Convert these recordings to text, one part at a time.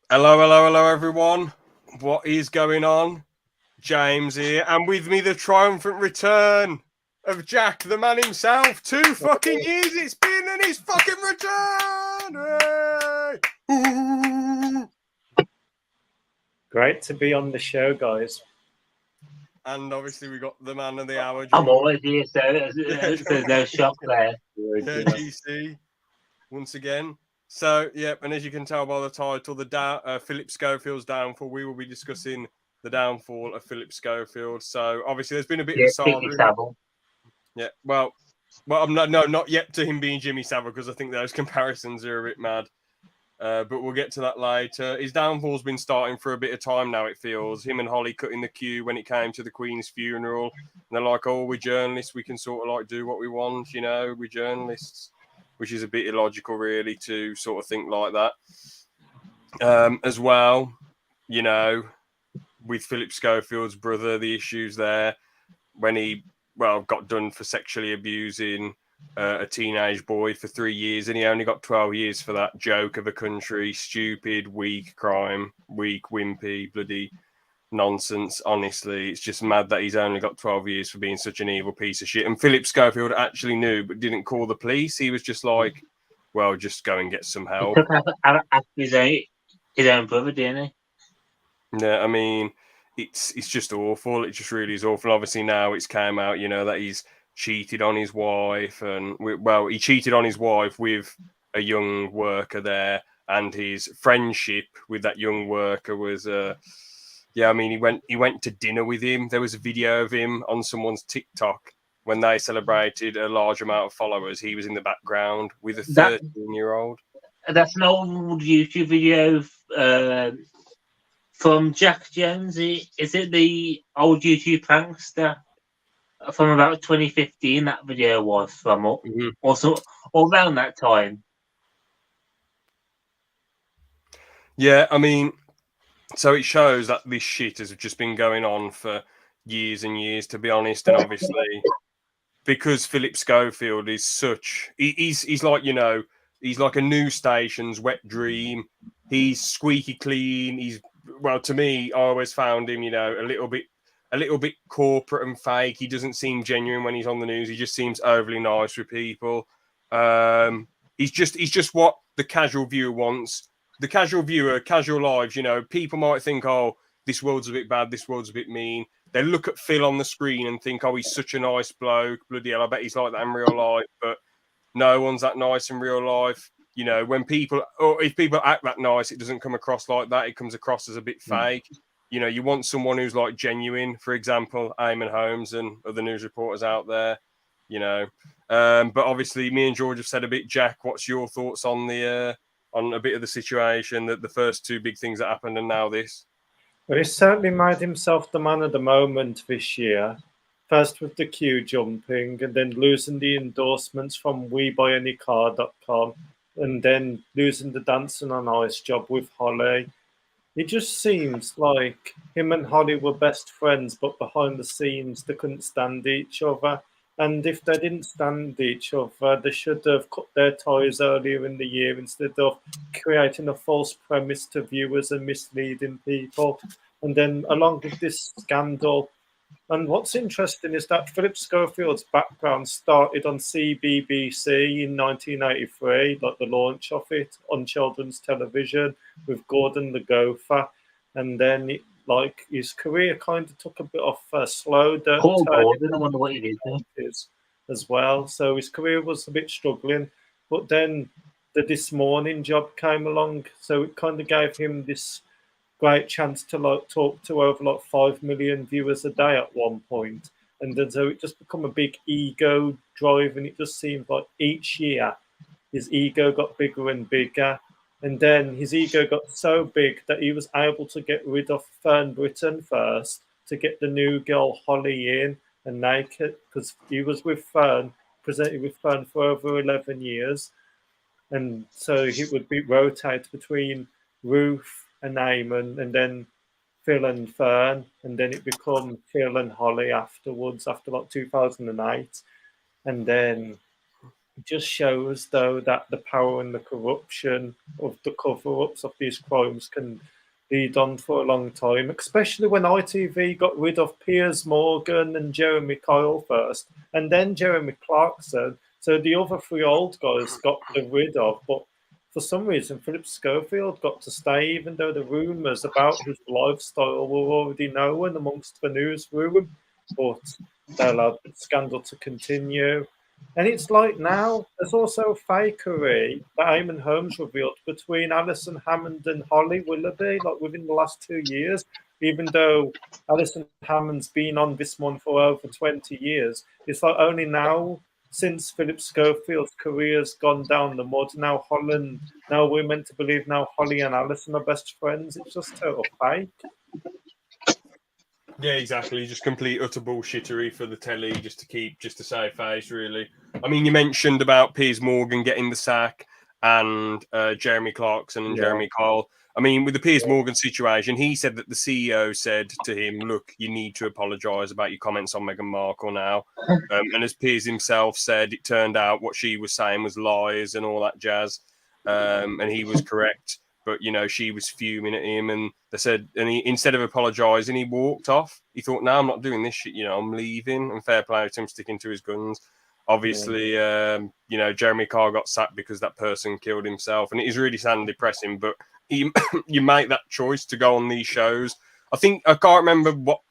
Hello, everyone. What is going on? James here, and with me the triumphant return of Jack, the man himself. 2 fucking years it's been, and he's fucking returned. Hey! Great to be on the show, guys. And obviously we got the man of the hour. I'm always here, so there's no shock there. Yeah, GC once again. So, yep, and as you can tell by the title, Phillip Scofield's downfall. We will be discussing the downfall of Phillip Schofield. So, obviously, there's been a bit of a saga. Yeah, well, I'm not yet to him being Jimmy Savile, because I think those comparisons are a bit mad. But we'll get to that later. His downfall's been starting for a bit of time now, it feels. Him and Holly cutting the queue when it came to the Queen's funeral. And they're like, oh, we're journalists. We can sort of like do what we want, we're journalists. Which is a bit illogical, really, to sort of think like that. As well, with Phillip Schofield's brother, the issues there when he, got done for sexually abusing a teenage boy for 3 years, and he only got 12 years for that joke of a country, stupid, weak crime, weak, wimpy, bloody nonsense. Honestly, it's just mad that he's only got 12 years for being such an evil piece of shit. And Phillip Schofield actually knew but didn't call the police. He was just like, well, just go and get some help. He took after his own brother, didn't he? Yeah, I mean, it's just awful. It just really is awful. Obviously now it's came out, that he's cheated on his wife, and he cheated on his wife with a young worker there, and his friendship with that young worker was yeah, I mean, he went to dinner with him. There was a video of him on someone's TikTok when they celebrated a large amount of followers. He was in the background with a 13-year-old. That's an old YouTube video from Jack Jones. Is it the old YouTube prankster from about 2015? That video was from also around that time. Yeah, I mean, so it shows that this shit has just been going on for years and years, to be honest. And obviously, because Phillip Schofield is he's like, he's like a news station's wet dream. He's squeaky clean. To me, I always found him, a little bit corporate and fake. He doesn't seem genuine when he's on the news. He just seems overly nice with people. He's just what the casual viewer wants. The casual viewer, casual lives, people might think, oh, this world's a bit bad, this world's a bit mean. They look at Phil on the screen and think, oh, he's such a nice bloke. Bloody hell, I bet he's like that in real life. But no one's that nice in real life. When if people act that nice, it doesn't come across like that. It comes across as a bit fake. You want someone who's like genuine. For example, Eamon Holmes and other news reporters out there. But obviously, me and George have said a bit. Jack, what's your thoughts on on a bit of the situation, that the first 2 big things that happened and now this? Well, he's certainly made himself the man of the moment this year. First with the queue jumping, and then losing the endorsements from WeBuyAnyCar.com, and then losing the Dancing on Ice job with Holly. It just seems like him and Holly were best friends, but behind the scenes they couldn't stand each other. And if they didn't stand each other, they should have cut their ties earlier in the year instead of creating a false premise to viewers and misleading people. And then along with this scandal, and what's interesting is that Phillip Schofield's background started on CBBC in 1983, like the launch of it on children's television with Gordon the Gopher. And then his career kind of took a bit of a slow turn. Gordon, I wonder what he did as well. So his career was a bit struggling. But then the This Morning job came along. So it kind of gave him this great chance to talk to over 5 million viewers a day at one point. And then so it just become a big ego drive, and it just seemed like each year his ego got bigger and bigger. And then his ego got so big that he was able to get rid of Fern Britton first to get the new girl Holly in and naked, because he was with Fern, presented with Fern for over 11 years. And so he would rotate between Ruth and Eamon, and then Phil and Fern, and then it become Phil and Holly afterwards, after 2008. And then It just shows, though, that the power and the corruption of the cover-ups of these crimes can lead on for a long time, especially when ITV got rid of Piers Morgan and Jeremy Kyle first, and then Jeremy Clarkson. So the other three old guys got rid of, but for some reason, Phillip Schofield got to stay, even though the rumours about his lifestyle were already known amongst the newsroom. But they allowed the scandal to continue. And it's like now, there's also fakery that Eamon Holmes revealed between Alison Hammond and Holly Willoughby, like within the last 2 years, even though Alison Hammond's been on This One for over 20 years. It's like only now, since Phillip Schofield's career's gone down the mud, now we're meant to believe now Holly and Alison are best friends. It's just total fake. Yeah, exactly. Just complete utter bullshittery for the telly, just to save face, really. I mean, you mentioned about Piers Morgan getting the sack and Jeremy Clarkson and Jeremy Kyle. I mean, with the Piers Morgan situation, he said that the CEO said to him, look, you need to apologise about your comments on Meghan Markle now. And as Piers himself said, it turned out what she was saying was lies and all that jazz. And he was correct. But, you know, she was fuming at him, and they said, and he, instead of apologising, he walked off. He thought, no, I'm not doing this shit, you know, I'm leaving. And fair play to him sticking to his guns. Obviously, you know, Jeremy Carr got sacked because that person killed himself. And it is really sad and depressing, but you make that choice to go on these shows. I can't remember what,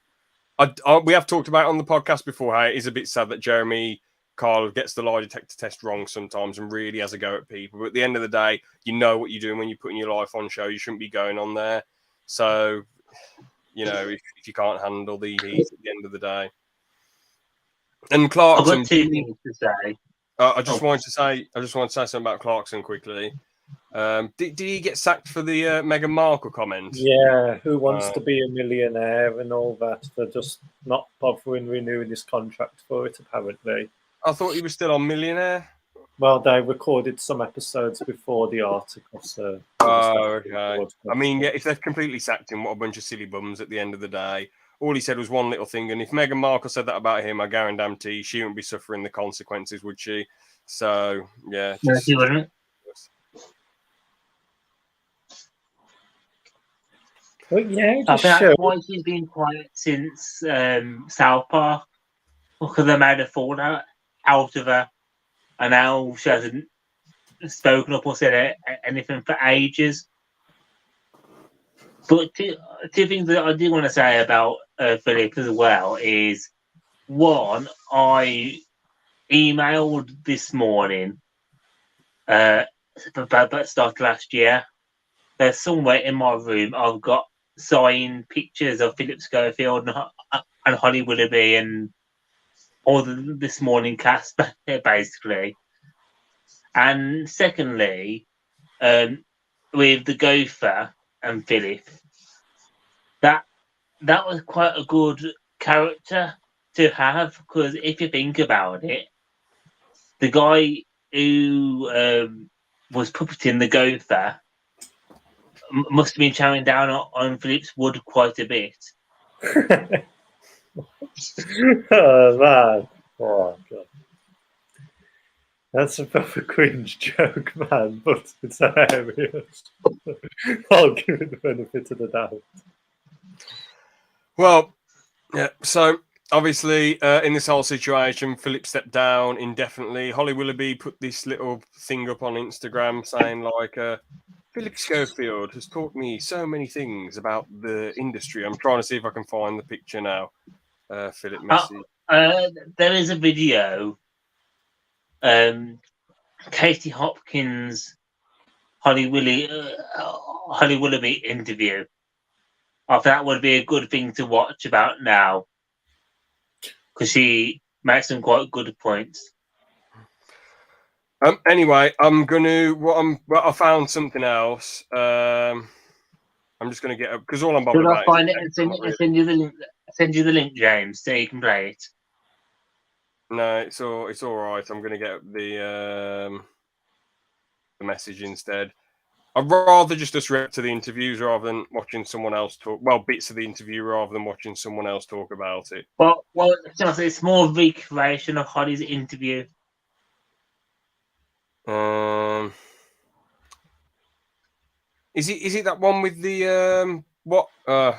we have talked about on the podcast before, how it is a bit sad that Jeremy Carl gets the lie detector test wrong sometimes and really has a go at people. But at the end of the day, you know what you're doing when you're putting your life on show. You shouldn't be going on there. So, you know, if you can't handle the heat at the end of the day. And Clarkson, I've got two things to say. I just wanted to say something about Clarkson quickly. Did he get sacked for the Meghan Markle comments? Yeah, who wants to be a millionaire and all that? They're just not bothering renewing his contract for it, apparently. I thought he was still on Millionaire. Well, they recorded some episodes before the article, so... Oh, okay. I mean, yeah, if they've completely sacked him, what a bunch of silly bums at the end of the day. All he said was one little thing, and if Meghan Markle said that about him, I guarantee she wouldn't be suffering the consequences, would she? So, yeah. No, she wouldn't. Well, yeah, I think that's why she's been quiet since South Park, because they made a fallout out of her, and now she hasn't spoken up or said anything for ages. But two things that I do want to say about Phillip as well is, one, I emailed this morning about stuff last year. There's somewhere in my room I've got signed pictures of Phillip Schofield and Holly Willoughby and all the This Morning cast, basically. And secondly, with the gopher and Phillip, that was quite a good character to have, because if you think about it, the guy who was puppeting the gopher must have been chowing down on Phillip's wood quite a bit. Oh, man. Oh, God. That's a proper cringe joke, man, but it's hilarious. I'll give it the benefit of the doubt. Well, yeah, so obviously in this whole situation, Phillip stepped down indefinitely. Holly Willoughby put this little thing up on Instagram saying, like, Phillip Schofield has taught me so many things about the industry. I'm trying to see if I can find the picture now. Phillip Messi. There is a video. Katie Hopkins, Holly Willoughby interview. I think that would be a good thing to watch about now, because she makes some quite good points. Anyway, I found something else. I'm just gonna get up because all I'm bothered about. Should I find it and send you the link? Send you the link, James, so you can play it. No, it's all right. I'm gonna get the message instead. I'd rather just react to the interviews rather than watching someone else talk. Well, bits of the interview rather than watching someone else talk about it. Well, it's more recreation of Holly's interview. Is it that one with the what? I'm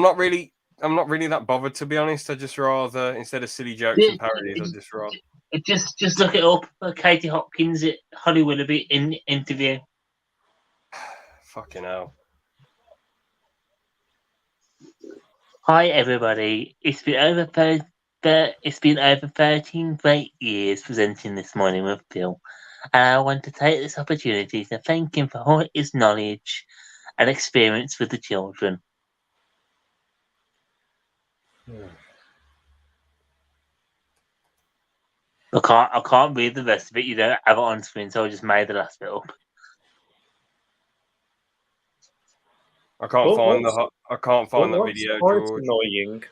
not really that bothered, to be honest. I just rather, instead of silly jokes and parodies, I just rather. Just look it up. Katie Hopkins at Holly Willoughby in interview. Fucking hell. Hi everybody. It's been over 13 great years presenting This Morning with Phil, and I want to take this opportunity to thank him for all his knowledge and experience with the children. I can't read the rest of it. You don't have it on screen, so I just made the last bit up. I can't find that video, What's George. annoying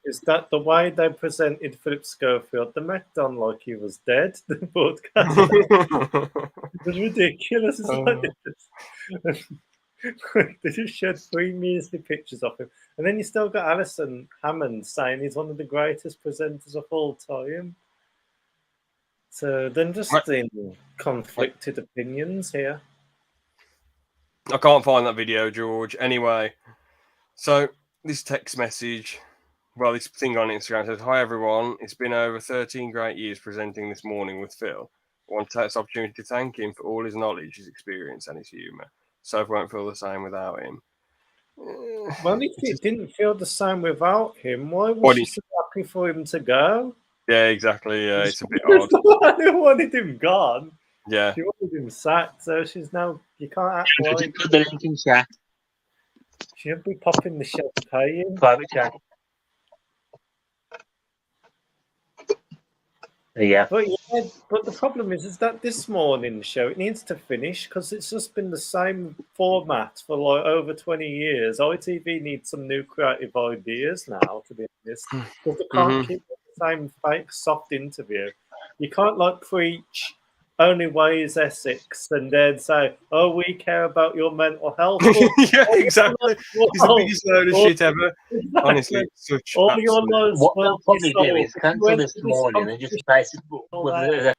is that the way they presented Philip Scofield, they made on like he was dead. The broadcast it was ridiculous. It's like they just showed 3 measly pictures of him, and then you still got Alison Hammond saying he's one of the greatest presenters of all time. So then just in conflicted opinions here. I can't find that video, George. Anyway, so this text message, well, this thing on Instagram says, "Hi everyone, it's been over 13 great years presenting This Morning with Phil. I want to take this opportunity to thank him for all his knowledge, his experience, and his humour. So won't feel the same without him." Well, if it didn't feel the same without him, why was she so happy for him to go? Yeah, exactly. Yeah, it's a bit odd. They wanted him gone. Yeah. She wanted him sacked, so she's now, you can't act like. Put the link in chat. She'll be popping the champagne. Private chat. Yeah. But the problem is that This Morning show, it needs to finish because it's just been the same format for like over 20 years. ITV needs some new creative ideas now, to be honest, because they can't keep the same fake soft interview. You can't like preach only way is Essex and then say, "Oh, we care about your mental health." Yeah, exactly. It's the biggest load of shit ever. Exactly. Honestly, such all your lives. What they'll probably do is cancel This Morning and just replace it with.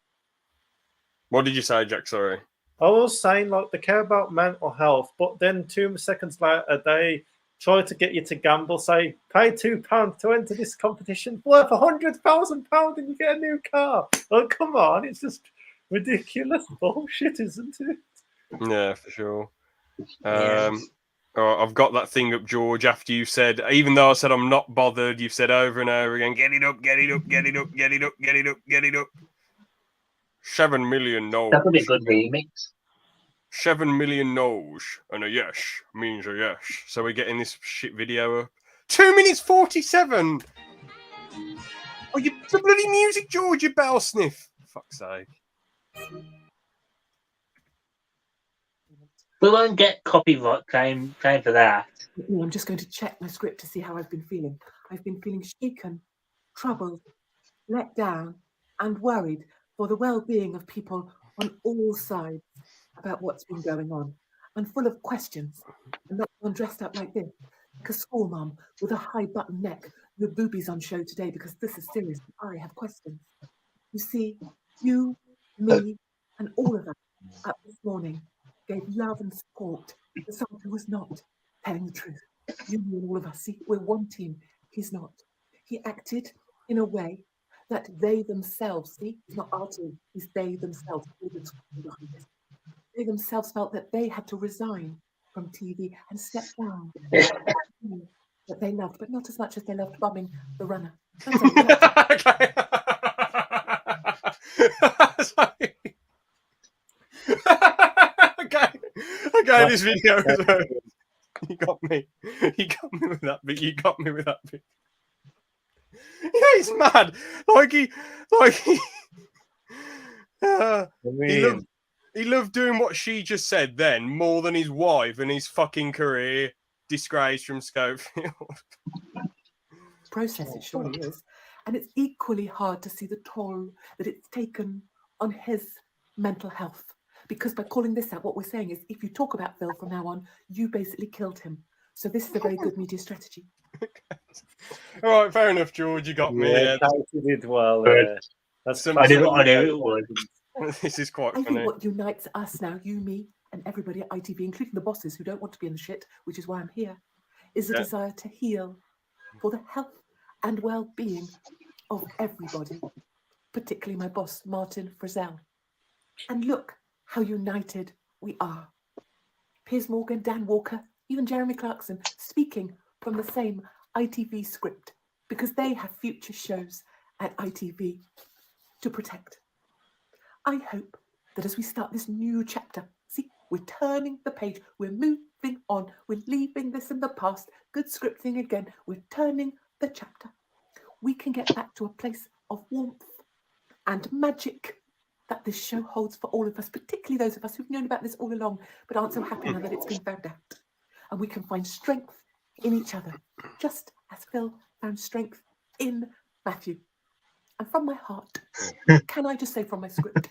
What did you say, Jack? Sorry. I was saying, like, they care about mental health, but then 2 seconds later, they try to get you to gamble, say, pay £2 to enter this competition worth £100,000 and you get a new car. Oh, come on. It's just ridiculous bullshit, isn't it? Yeah, for sure. I've got that thing up, George, after you said, even though I said I'm not bothered, you've said over and over again, get it up, get it up, get it up, get it up, get it up, get it up. 7 million no's. That would be a good remix. 7 million no's and a yes means a yes. So we're getting this shit video up. 2 minutes 47. Oh, you the bloody music, George, you bell sniff. Fuck's sake. We won't get copyright claim for that. I'm just going to check my script to see how I've been feeling. I've been feeling shaken, troubled, let down, and worried for the well-being of people on all sides about what's been going on. I'm full of questions. I'm not one dressed up like this, like a school mum with a high button neck, with boobies on show today because this is serious. I have questions. You see, you, me, and all of us up this morning gave love and support to someone who was not telling the truth. You, me, and all of us, see, we're one team. He's not. He acted in a way that they themselves, see, it's not our team, it's they themselves. They themselves felt that they had to resign from TV and step down. That they loved, but not as much as they loved bombing the runner. Okay, this video is over. You got me with that bit. Yeah, he's mad. He loved doing what she just said then more than his wife and his fucking career disgrace from Scofield. Process it surely is. And it's equally hard to see the toll that it's taken on his mental health. Because by calling this out, what we're saying is if you talk about Phil from now on, you basically killed him. So this is a very good media strategy. All right, fair enough, George. You got me. Yeah, you did well. I knew it was. This is quite I think funny. what unites us now, you, me, and everybody at ITV, including the bosses who don't want to be in the shit, which is why I'm here, is a Yeah. desire to heal for the health and well-being of everybody, particularly my boss, Martin Frizzell. And look how united we are. Piers Morgan, Dan Walker, even Jeremy Clarkson, speaking from the same ITV script because they have future shows at ITV to protect. I hope that as we start this new chapter, see, we're turning the page, we're moving on, we're leaving this in the past, good scripting again, we're turning the chapter. We can get back to a place of warmth and magic that this show holds for all of us, particularly those of us who've known about this all along, but aren't so happy now that it's been found out. And we can find strength in each other, just as Phil found strength in Matthew. And from my heart, can I just say from my script,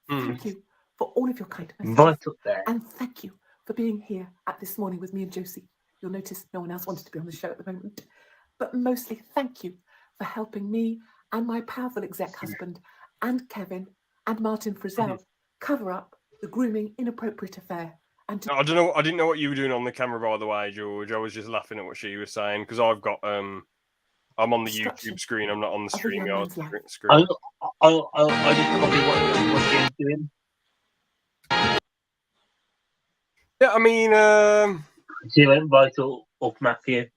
thank you for all of your kind messages. Right up there. And thank you for being here at this morning with me and Josie. You'll notice no one else wanted to be on the show at the moment. But mostly thank you for helping me and my powerful exec husband and Kevin and Martin Frizzell cover up the grooming inappropriate affair. And I don't know. I didn't know what you were doing on the camera, by the way, George. I was just laughing at what she was saying because I've got I'm on the Destruction YouTube screen. I'm not on the of a young StreamYard man's life. screen. I just copy what Jim's doing. Yeah, I mean, She went right up Matthew.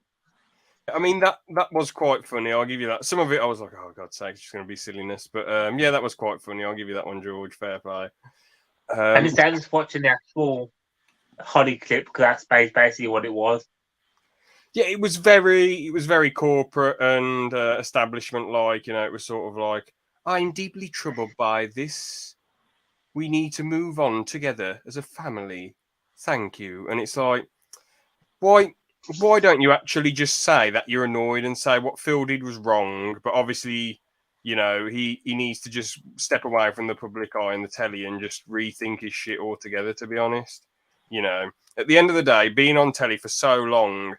I mean that was quite funny. I'll give you that. Some of it I was like, oh God's sake, it's just going to be silliness. But yeah, that was quite funny. I'll give you that one, George. Fair play. And instead of just watching the actual Holly clip, because that's basically what it was. Yeah, it was very corporate and establishment like. You know, it was sort of like, I'm deeply troubled by this. We need to move on together as a family. Thank you. And it's like, why don't you actually just say that you're annoyed and say what Phil did was wrong? But obviously, you know, he needs to just step away from the public eye and the telly and just rethink his shit altogether, to be honest. You know, at the end of the day, being on telly for so long,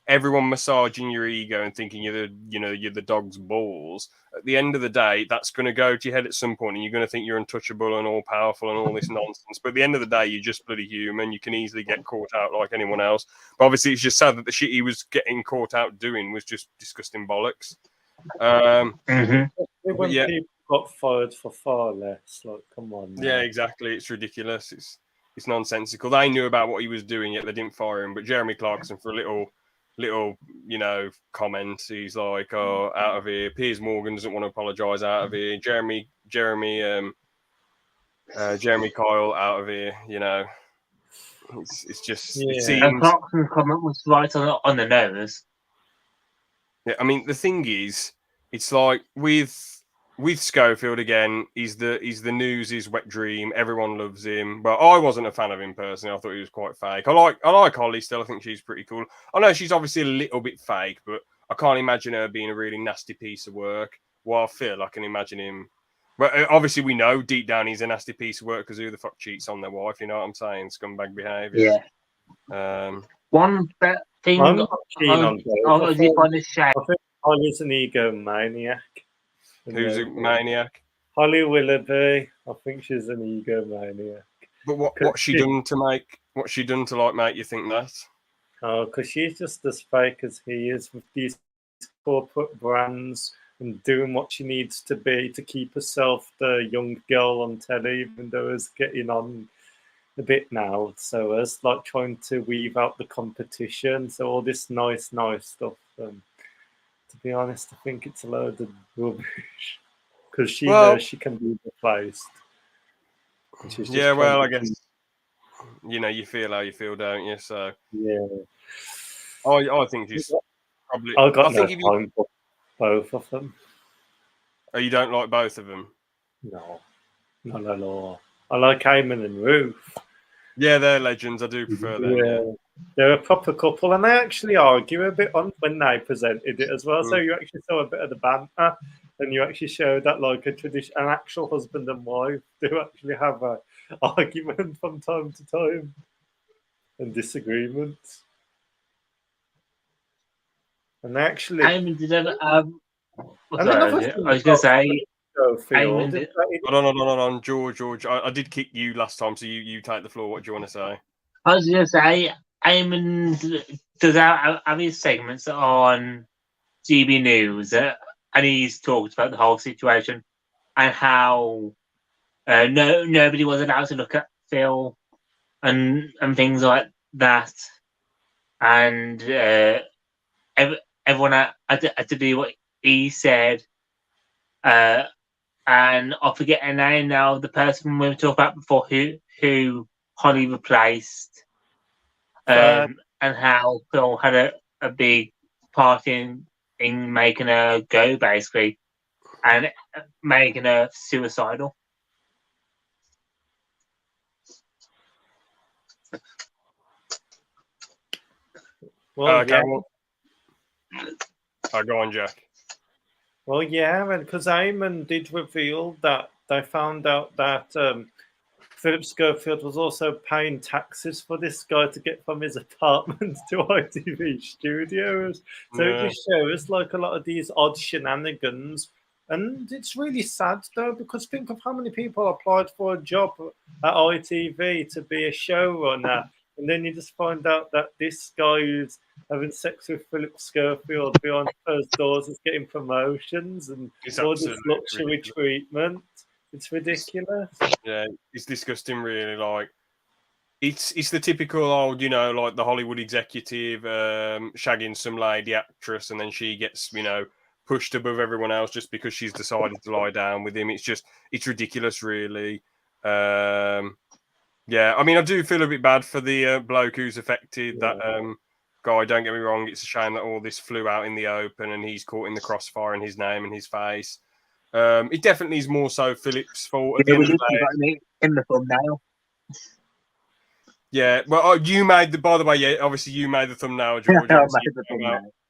everyone massaging your ego and thinking you're the dog's balls. At the end of the day, that's going to go to your head at some point, and you're going to think you're untouchable and all powerful and all this nonsense. But at the end of the day, you're just bloody human. You can easily get caught out like anyone else. But obviously, it's just sad that the shit he was getting caught out doing was just disgusting bollocks. When yeah. people got fired for far less, like, come on. Man. Yeah, exactly. It's ridiculous. It's nonsensical. They knew about what he was doing, yet they didn't fire him. But Jeremy Clarkson, for a little, you know, comment, he's like, "Oh, out of here." Piers Morgan doesn't want to apologise. Out of here. Jeremy Kyle, out of here. You know, it's just. Yeah. It seems. And Clarkson's comment was right on the nose. Yeah, I mean, the thing is, it's like with Scofield again. He's the news' wet dream. Everyone loves him, but I wasn't a fan of him personally. I thought he was quite fake. I like Holly still. I think she's pretty cool. I know she's obviously a little bit fake, but I can't imagine her being a really nasty piece of work. While Phil, I can imagine him. Well, obviously we know deep down he's a nasty piece of work because who the fuck cheats on their wife? You know what I'm saying? Scumbag behaviour. Yeah. One thing I'm not keen on I think Holly's an egomaniac. Who's a maniac? Holly Willoughby. I think she's an egomaniac. But what's she done to like make you think that? Oh, because she's just as fake as he is with these corporate brands and doing what she needs to be to keep herself the young girl on telly, even though it's getting on a bit now. So it's like trying to weave out the competition. So all this nice stuff. To be honest, I think it's a load of rubbish because she knows she can be replaced. Yeah, well, I guess you know you feel how you feel, don't you? So yeah, I think she's probably. I got no time for both of them. Oh, you don't like both of them? No, not at all. I like Eamon and Ruth. Yeah, they're legends. I do prefer them. Yeah. They're a proper couple, and they actually argue a bit on when they presented it as well. So you actually saw a bit of the banter, and you actually showed that like an actual husband and wife do actually have an argument from time to time and disagreements. And they actually. Eamon did ever. I was And going to say. Scofield. Eamon, Hold on, George. I did kick you last time, so you take the floor. What do you want to say? I was going to say, Eamon does have his segments on GB News, and he's talked about the whole situation and how nobody was allowed to look at Phil and things like that, and everyone had to do what he said. And I forget her name now. The person we were talking about before, who Holly replaced, and how Phil had a big part in making her go, basically, and making her suicidal. Well, yeah. Go on, Jack. Well, yeah, and because Eamon did reveal that they found out that Phillip Scofield was also paying taxes for this guy to get from his apartment to ITV studios. So it just shows like a lot of these odd shenanigans. And it's really sad, though, because think of how many people applied for a job at ITV to be a showrunner. And then you just find out that this guy who's having sex with Phillip Scofield behind closed doors is getting promotions and all this luxury treatment. It's ridiculous. Yeah, it's disgusting, really. Like, it's the typical old, like the Hollywood executive shagging some lady actress, and then she gets, pushed above everyone else just because she's decided to lie down with him. It's ridiculous, really. Yeah, I mean, I do feel a bit bad for the bloke who's affected. That guy, don't get me wrong, it's a shame that all this flew out in the open and he's caught in the crossfire and his name and his face. It definitely is more so Philip's fault at the end of the day. In the thumbnail. Yeah, well, you made by the way, yeah, obviously you made the thumbnail, George.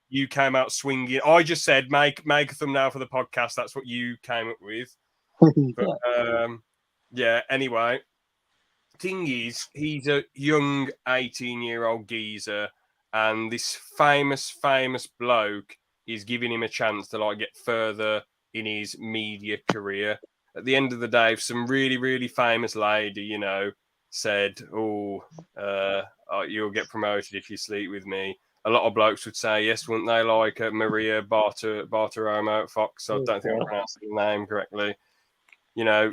You came out swinging. I just said make a thumbnail for the podcast. That's what you came up with. But, yeah, anyway. Thing is, he's a young 18-year-old geezer, and this famous bloke is giving him a chance to get further in his media career. At the end of the day, if some really famous lady, said, "Oh, you'll get promoted if you sleep with me," a lot of blokes would say yes, wouldn't they? Like Maria Bartiromo at Fox. I don't think I pronounced the name correctly.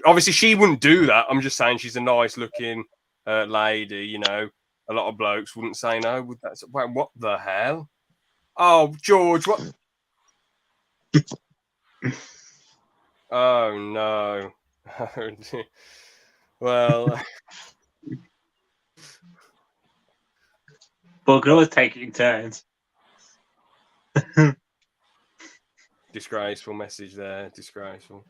Obviously she wouldn't do that. I'm just saying she's a nice looking lady. A lot of blokes wouldn't say no. Wait, what the hell? Oh, George, what? Oh no. Well, but we can always take it in turns. disgraceful message there. Disgraceful.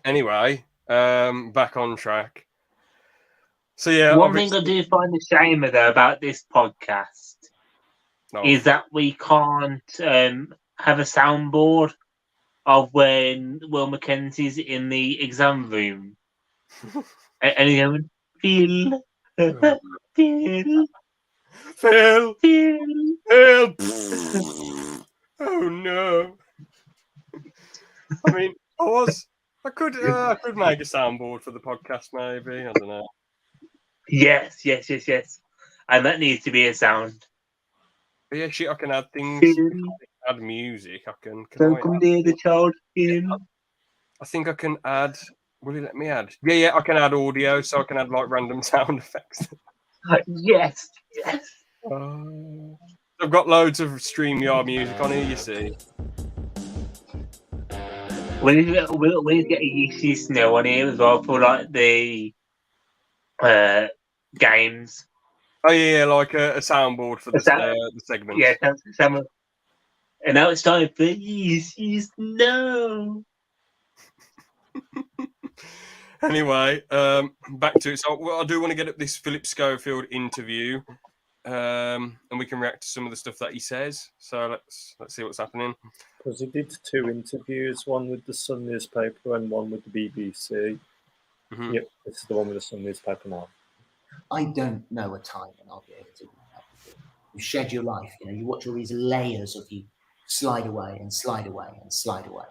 Anyway, back on track. So yeah, one thing I do find a shame though about this podcast is that we can't have a soundboard of when Will Mackenzie's in the exam room and he's going, Phil. Oh no. I mean, I could make a soundboard for the podcast, maybe. I don't know. Yes. And that needs to be a sound. But yeah, shit, I can add things. Add music. Don't come near the child. I think I can add. Will you let me add? Yeah, I can add audio, so I can add random sound effects. Yes. I've got loads of StreamYard music on here, you see. We'll get a Yeezy Snow on here as well for the games. Oh yeah, like a soundboard for the segment. Yeah, soundboard. And now it's time for Yeezy Snow. Anyway, back to it. So I do want to get up this Phillip Schofield interview, and we can react to some of the stuff that he says. So let's see what's happening. Because he did 2 interviews, one with the Sun newspaper and one with the BBC. Mm-hmm. Yep, this is the one with the Sun newspaper now. I don't know a time when I'll be able to do that. You shed your life, you watch all these layers of you slide away and slide away and slide away.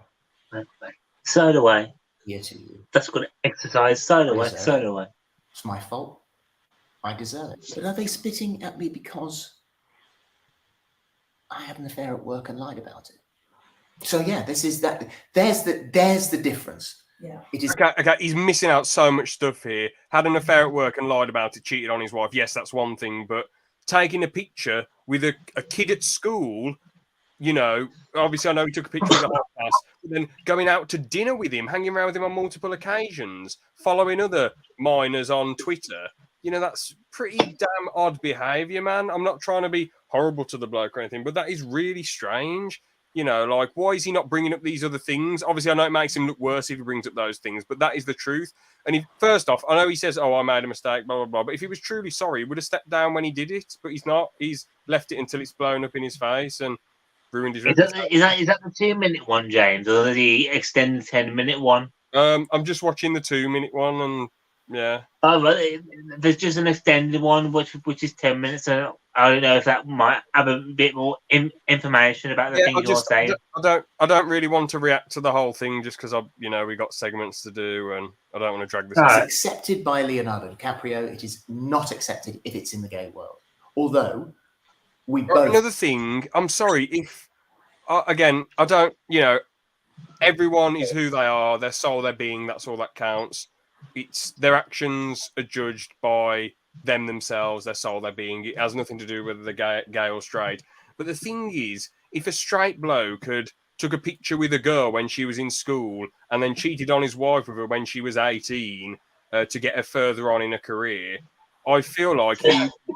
So do I. Here to you. That's good exercise. So do I. Deserve So it. do I. It's my fault. I deserve it. But are they spitting at me because I had an affair at work and lied about it? So yeah, this is that. There's the difference. Yeah. It is. Okay, he's missing out so much stuff here. Had an affair at work and lied about it, cheated on his wife. Yes, that's one thing. But taking a picture with a kid at school, you know, obviously I know he took a picture with the hot class, but then going out to dinner with him, hanging around with him on multiple occasions, following other minors on Twitter, you know, that's pretty damn odd behaviour, man. I'm not trying to be horrible to the bloke or anything, but that is really strange. You know, like, why is he not bringing up these other things? Obviously, I know it makes him look worse if he brings up those things, but that is the truth. And if, first off, I know he says, oh, I made a mistake, blah, blah, blah. But if he was truly sorry, he would have stepped down when he did it. But he's not. He's left it until it's blown up in his face and ruined his reputation. Is that the 2-minute one, James, or the extended 10-minute one? I'm just watching the 2-minute one, and yeah. Oh, well, there's just an extended one, which is 10 minutes. So I don't know if that might have a bit more information about the things you're saying. I don't really want to react to the whole thing just because we got segments to do, and I don't want to drag this. It's accepted by Leonardo DiCaprio. It is not accepted if it's in the gay world. Although we both. Another thing, I'm sorry if again I don't. Everyone is who they are. Their soul, their being. That's all that counts. It's their actions are judged by them themselves, their soul, their being. It has nothing to do with the gay or straight. But the thing is, if a straight bloke took a picture with a girl when she was in school and then cheated on his wife with her when she was 18 to get her further on in her career, I feel like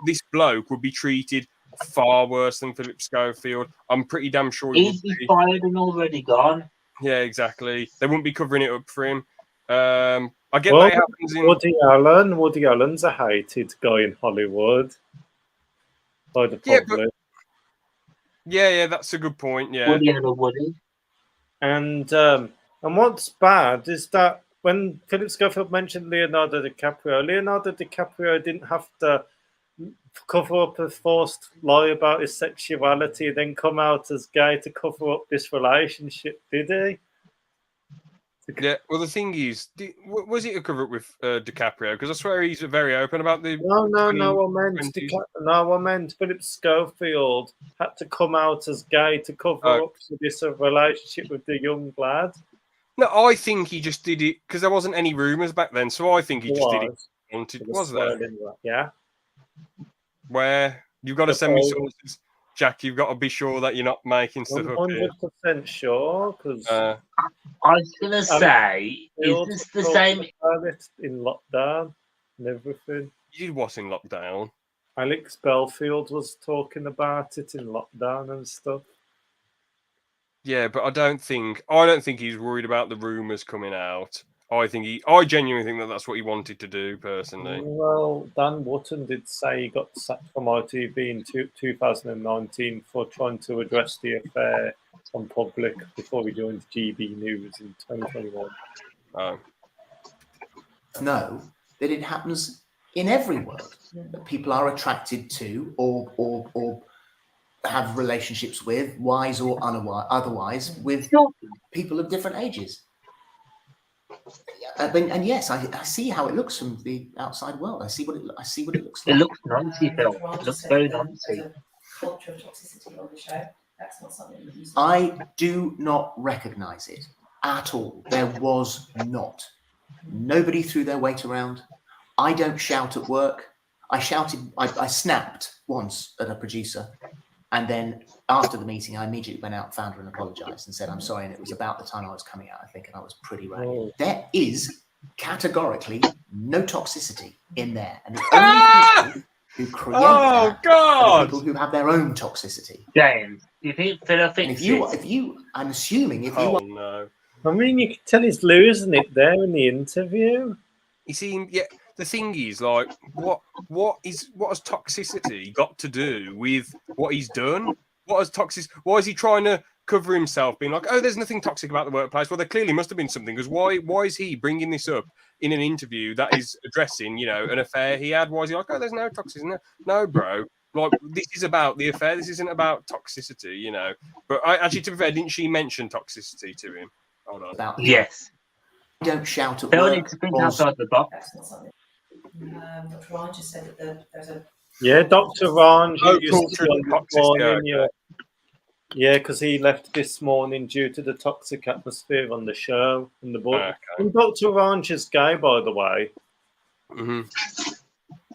this bloke would be treated far worse than Phillip Scofield. I'm pretty damn sure he'd be fired and already gone. Yeah, exactly. They wouldn't be covering it up for him. I get that it happens in Woody Allen's a hated guy in Hollywood by the public. Yeah, that's a good point. Yeah. Woody. And what's bad is that when Phillip Scofield mentioned Leonardo DiCaprio didn't have to cover up a forced lie about his sexuality and then come out as gay to cover up this relationship, did he? Yeah, well, the thing is, was it a cover up with DiCaprio? Because I swear he's very open about the. I meant Phillip Scofield had to come out as gay to cover up for this relationship with the young lad. No, I think he just did it because there wasn't any rumours back then, so I think he just did it. Was there? Yeah. Where you've got to send me sources, Jack. You've got to be sure that you're not making stuff up here. 100% sure, because I was gonna say, is this the same in lockdown and everything? You did what in lockdown? Alex Belfield was talking about it in lockdown and stuff. Yeah, but I don't think he's worried about the rumours coming out. I genuinely think that that's what he wanted to do, personally. Well, Dan Wootton did say he got sacked from ITV in 2019 for trying to address the affair on public before he joined GB News in 2021. Oh. No, that it happens in every world. That people are attracted to or have relationships with, wise or otherwise, with people of different ages. And yes, I see how it looks from the outside world. I see what it looks like. It looks noisy, Phil. It looks very noisy. Culture of toxicity on the show. That's not something that you. I do not recognise it at all. There was not. Nobody threw their weight around. I don't shout at work. I snapped once at a producer. And then after the meeting, I immediately went out, found her and apologised and said, I'm sorry. And it was about the time I was coming out, I think, and I was pretty ragged. Oh. There is categorically no toxicity in there. And the only people who create that are the people who have their own toxicity. James, do you think Phil thinks I'm assuming no. I mean, you can tell he's losing it there in the interview. You see, yeah. The thing is, like, what has toxicity got to do with what he's done? Why is he trying to cover himself, being like, oh, there's nothing toxic about the workplace? Well, there clearly must have been something, because why is he bringing this up in an interview that is addressing, an affair he had? Why is he like, oh, there's no toxicity? No, bro. Like, this is about the affair. This isn't about toxicity, But actually, to be fair, didn't she mention toxicity to him? Hold on. about Yes. I don't shout at They all work. need to think was- outside the box. That's not something. Dr. Ryan just said that there's a. Yeah, Dr. Ranj, Oh, who used to torture be on and this toxicity, morning, okay. yeah, because he left this morning due to the toxic atmosphere on the show. And the boy, Okay. and Dr. Ranj is gay, by the way. Hmm.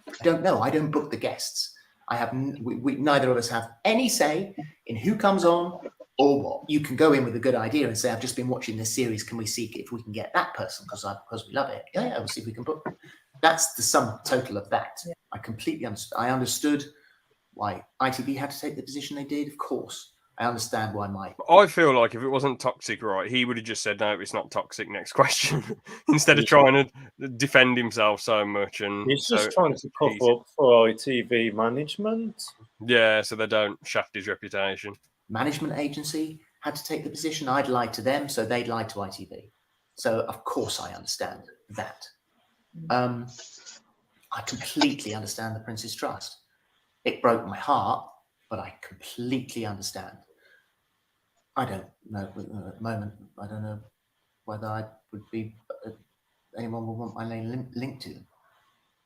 I don't know. I don't book the guests. I have we neither of us have any say in who comes on or what. You can go in with a good idea and say, "I've just been watching this series. Can we see if we can get that person because we love it? Yeah, we'll see if we can book them." That's the sum total of that. Yeah. I completely understood. I understood why ITV had to take the position they did. Of course, I understand why my I feel like if it wasn't toxic, right, he would have just said, "No, it's not toxic." Next question, instead of trying to defend himself so much. And He's so, just trying to cover up for ITV management. yeah, so they don't shaft his reputation. management agency had to take the position. I'd lied to them, so they'd lied to ITV. So of course I understand that. I completely understand the Prince's Trust. It broke my heart, but I completely understand. I don't know at the moment. I don't know whether I would be anyone would want my name linked to them.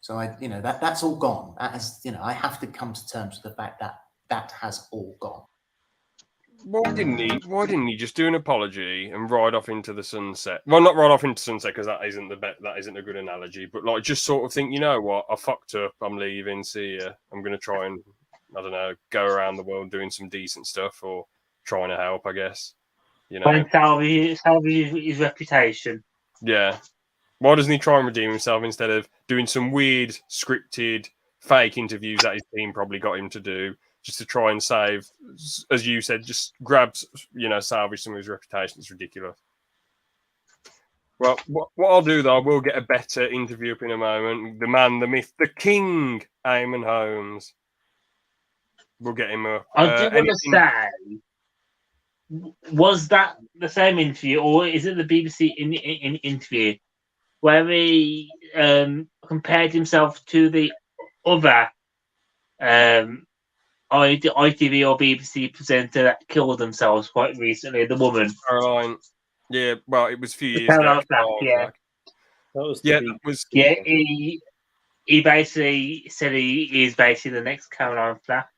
So that's all gone. That has, I have to come to terms with the fact that that has all gone. Why didn't he just do an apology and ride off into the sunset? Well, not ride off into sunset because that isn't a good analogy. But like, just sort of think, you know what? I fucked up. I'm leaving. See ya. I'm gonna try and I don't know, go around the world doing some decent stuff or trying to help. I guess. And salvage his reputation. Yeah. Why doesn't he try and redeem himself instead of doing some weird scripted fake interviews that his team probably got him to do? Just to try and save, as you said, just grabs, salvage some of his reputation. It's ridiculous. Well, what I'll do, though, I will get a better interview up in a moment. The man, the myth, the king, Eamon Holmes. We'll get him up. I do want to say, was that the same interview, or is it the BBC in interview where he compared himself to the other ITV or BBC presenter that killed themselves quite recently, the woman. Caroline. Yeah, well, it was a few years Caroline ago. Flack, yeah. That was Yeah, he basically said he is basically the next Caroline Flack.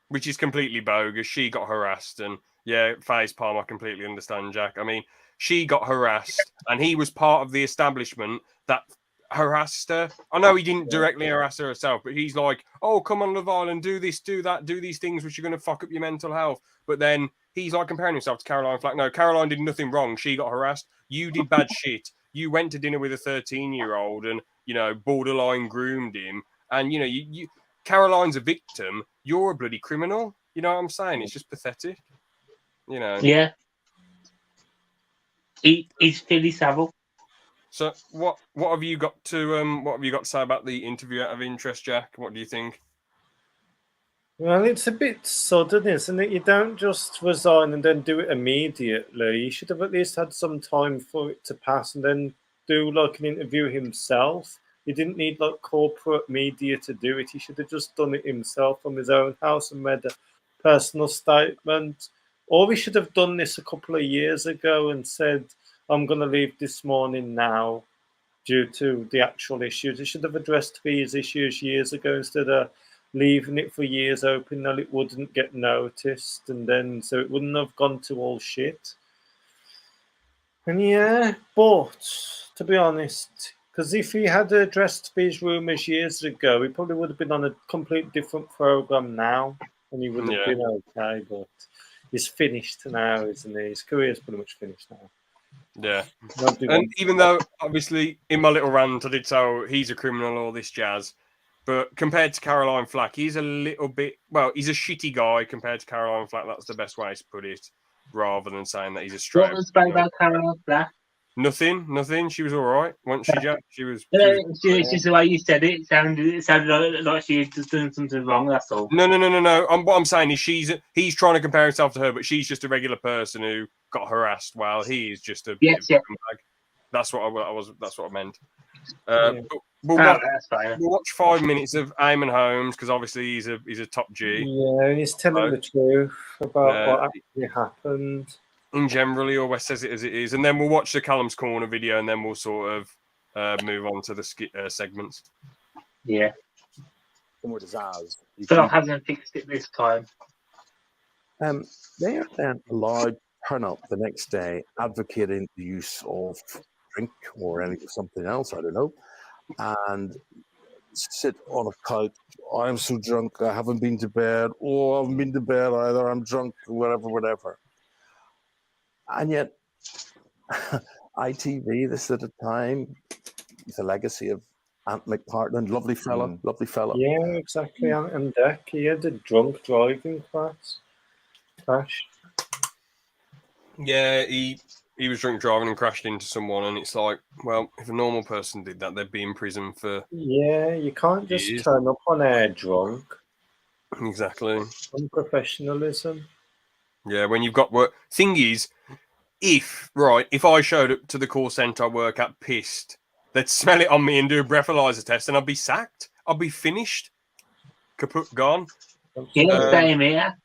Which is completely bogus. She got harassed and, facepalm, I completely understand, Jack. I mean, she got harassed and he was part of the establishment that harassed her. I know he didn't directly harass her herself, but he's like, oh, come on, Love Island, do this, do that, do these things which are going to fuck up your mental health. But then he's like comparing himself to Caroline Flack. No, Caroline did nothing wrong. She got harassed. You did bad shit. You went to dinner with a 13-year-old and, borderline groomed him. And, you Caroline's a victim. You're a bloody criminal. You know what I'm saying? It's just pathetic. Yeah. He's Philly Savile. So what have you got to say about the interview out of interest, Jack? What do you think? Well, it's a bit sudden, isn't it? You don't just resign and then do it immediately. You should have at least had some time for it to pass and then do like an interview himself. He didn't need like corporate media to do it. He should have just done it himself from his own house and made a personal statement. Or he should have done this a couple of years ago and said, I'm going to leave this morning now due to the actual issues. He should have addressed these issues years ago instead of leaving it for years open that it wouldn't get noticed and then so it wouldn't have gone to all shit. And but to be honest, because if he had addressed these rumours years ago, he probably would have been on a completely different programme now and he would have been okay, but he's finished now, isn't he? His career's pretty much finished now. Yeah. And even though, obviously, in my little rant, I did say he's a criminal, all this jazz. But compared to Caroline Flack, he's a little bit... Well, he's a shitty guy compared to Caroline Flack. That's the best way to put it, rather than saying that he's a straight... What was bad about Caroline Flack? Nothing. She was all right, wasn't she, Jack? She was... It's just the way you said it. It sounded like she was just doing something wrong, that's all. No. What I'm saying is he's trying to compare himself to her, but she's just a regular person who got harassed while he is just a... Yes. That's what I meant. We'll watch 5 minutes of Eamon Holmes because obviously he's a top G. Yeah, and he's telling the truth about what actually happened. in general. He always says it as it is. And then we'll watch the Callum's Corner video, and then we'll sort of move on to the segments. Yeah. Similar to Zaz. Phil hasn't fixed it this time. They are then allowed to turn up the next day advocating the use of drink or something else, I don't know, and sit on a couch. I'm so drunk, I haven't been to bed. Oh, I haven't been to bed either. I'm drunk, whatever. And yet, ITV, this at a time, the legacy of Ant McPartland, lovely fella. Yeah, exactly. And Deck, he had a drunk driving crash. Yeah, he was drunk driving and crashed into someone, and it's like, well, if a normal person did that, they'd be in prison for... Yeah, you can't just years. turn up on air drunk. Exactly. Unprofessionalism. Yeah, when you've got work... Thing is, if I showed up to the call centre I work at pissed, they'd smell it on me and do a breathalyzer test, and I'd be sacked. I'd be finished. Kaput, gone. Yeah, same here.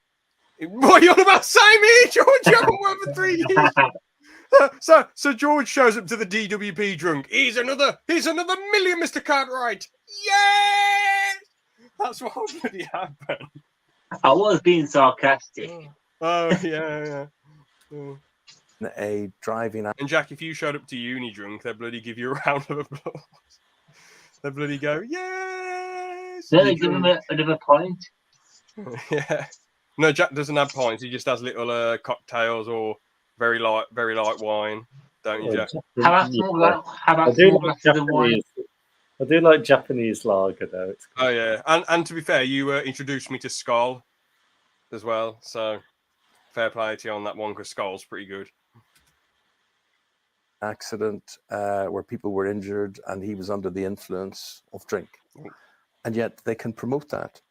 What are you on about? Same here, George. You haven't worked for 3 years. So George shows up to the DWP drunk. Here's another million, Mr. Cartwright. Yes! That's what already happened. I was being sarcastic. Oh, yeah. A driving... And Jack, if you showed up to uni drunk, they'd bloody give you a round of applause. They'd bloody go, yes! No, give him another point. Yeah. No, Jack doesn't have pints. He just has little cocktails or very light wine, don't you, Jack? How about small glasses of wine? I do like Japanese lager, though. It's Oh, yeah. And to be fair, you introduced me to Skull as well. So fair play to you on that one, because Skull's pretty good. Accident where people were injured and he was under the influence of drink. And yet they can promote that.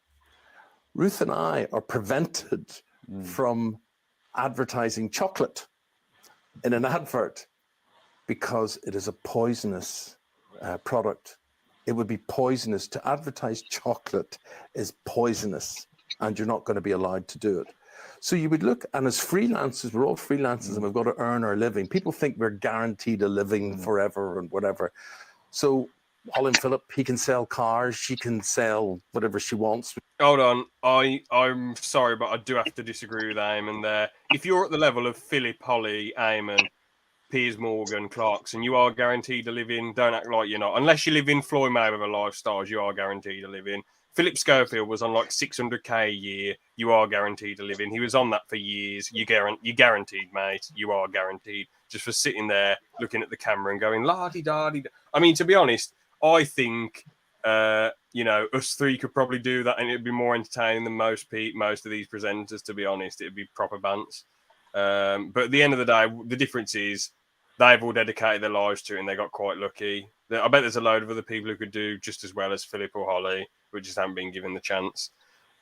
Ruth and I are prevented from advertising chocolate in an advert because it is a poisonous product. It would be poisonous to advertise chocolate is poisonous, and you're not going to be allowed to do it. So you would look, and as freelancers, we're all freelancers and we've got to earn our living. People think we're guaranteed a living forever and whatever. So Holly and Phillip, he can sell cars, she can sell whatever she wants. Hold on. I'm sorry, but I do have to disagree with Eamon there. If you're at the level of Phillip, Holly, Eamon, Piers Morgan, Clarkson, you are guaranteed to live in. Don't act like you're not. Unless you live in Floyd Mayweather lifestyles, you are guaranteed to live in. Philip Scofield was on like 600k a year. You are guaranteed to live in. He was on that for years. You guaranteed, mate. You are guaranteed. Just for sitting there looking at the camera and going la-di-da-di-da. I mean, to be honest, I think us three could probably do that, and it'd be more entertaining than most of these presenters. To be honest, it'd be proper bants. But at the end of the day, the difference is they've all dedicated their lives to it, and they got quite lucky. I bet there's a load of other people who could do just as well as Phillip or Holly, who just haven't been given the chance.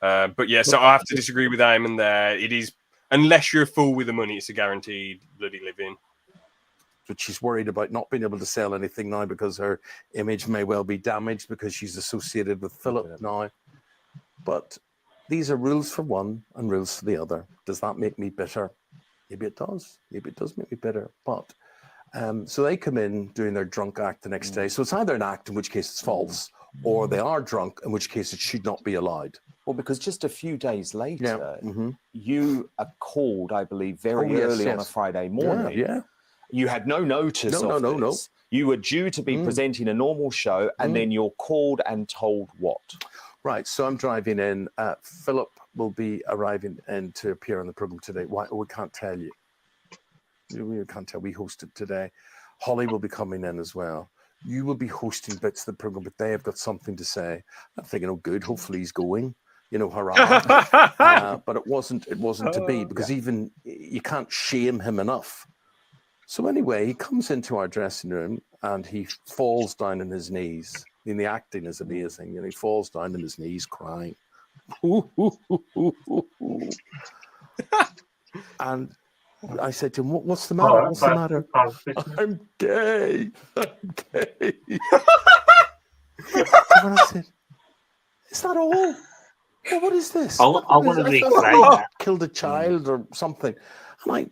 But yeah, so I have to disagree with Eamon there. It is, unless you're a fool with the money, it's a guaranteed bloody living. But she's worried about not being able to sell anything now because her image may well be damaged because she's associated with Phillip now. But these are rules for one and rules for the other. Does that make me bitter? Maybe it does. Maybe it does make me bitter. But so they come in doing their drunk act the next day. So it's either an act, in which case it's false, or they are drunk, in which case it should not be allowed. Well, because just a few days later, you are called, I believe, very early on a Friday morning. Yeah. You had no notice of this. No. You were due to be presenting a normal show, and then you're called and told what? Right, so I'm driving in. Phillip will be arriving in to appear on the programme today. Why? We can't tell you. We can't tell. We hosted today. Holly will be coming in as well. You will be hosting bits of the programme, but they have got something to say. I'm thinking, oh, good. Hopefully he's going. Hurrah! But it wasn't to be, because even you can't shame him enough. So anyway, he comes into our dressing room and he falls down on his knees. I mean, the acting is amazing. He falls down on his knees crying. And I said to him, what's the matter? What's the matter? I'm gay. I'm gay. And I said, is that all? Well, what is this? I want to be killed a child or something. And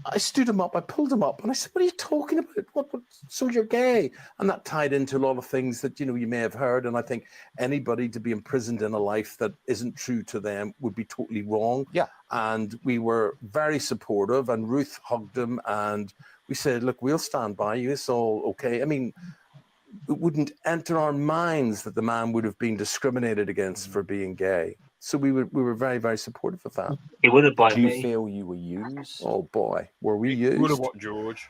I stood him up, I pulled him up, and I said, "What are you talking about? What? So you're gay?" And that tied into a lot of things that you may have heard. And I think anybody to be imprisoned in a life that isn't true to them would be totally wrong. Yeah. And we were very supportive, and Ruth hugged him, and we said, "Look, we'll stand by you. It's all okay." I mean, it wouldn't enter our minds that the man would have been discriminated against for being gay. So we were very, very supportive of that. He would have bought Do you me. feel you were used? Oh boy, were we Would have used? what, George?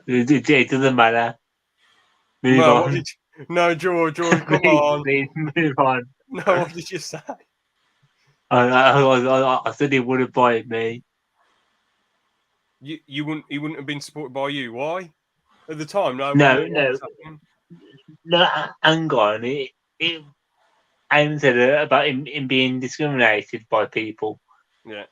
It doesn't matter. Move No, on. no, George, come on. Please move on. No, what did you say? I said he would have bought me. He wouldn't have been supported by you. Why? At the time, no. No, one knew what was happening. No, hang on. Alan said about him being discriminated by people. Yeah.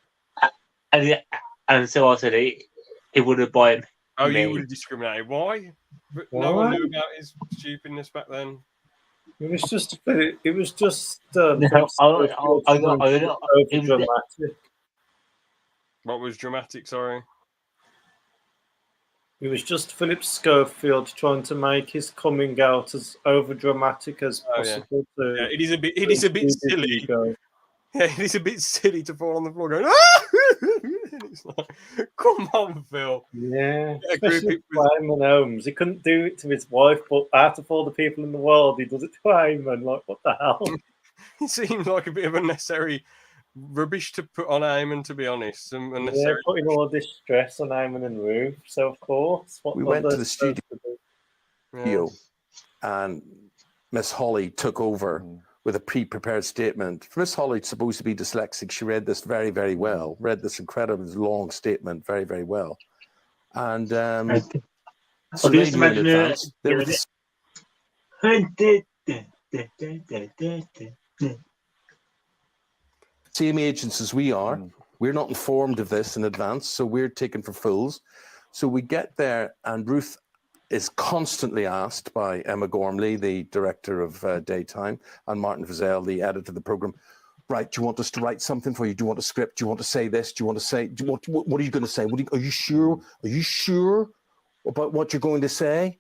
And so I said he would have bought me. Oh, you would have discriminated. Why? But no one knew about his stupidness back then. It was just. Dramatic. What was dramatic? Sorry. It was just Philip Scofield trying to make his coming out as over dramatic as possible. Yeah, it is a bit silly. Yeah, it is a bit silly to fall on the floor going, it's like, come on, Phil. Yeah, especially Eamon Holmes. He couldn't do it to his wife, but out of all the people in the world, he does it to Eamon. Like, what the hell? It seems like a bit of unnecessary rubbish to put on Eamon, to be honest. Some unnecessary putting all this stress on Eamon and Ruth. So, of course, we went to the studio, and Miss Holly took over with a pre-prepared statement. Miss Holly's supposed to be dyslexic. She read this very, very well. Read this incredibly long statement very, very well. And so they knew in advance. They were same agents as we are. We're not informed of this in advance, so we're taken for fools. So we get there, and Ruth is constantly asked by Emma Gormley, the director of Daytime, and Martin Frizzell, the editor of the program, right, do you want us to write something for you? Do you want a script? Do you want to say this? Do you want to say, what are you going to say? Are you sure? Are you sure about what you're going to say?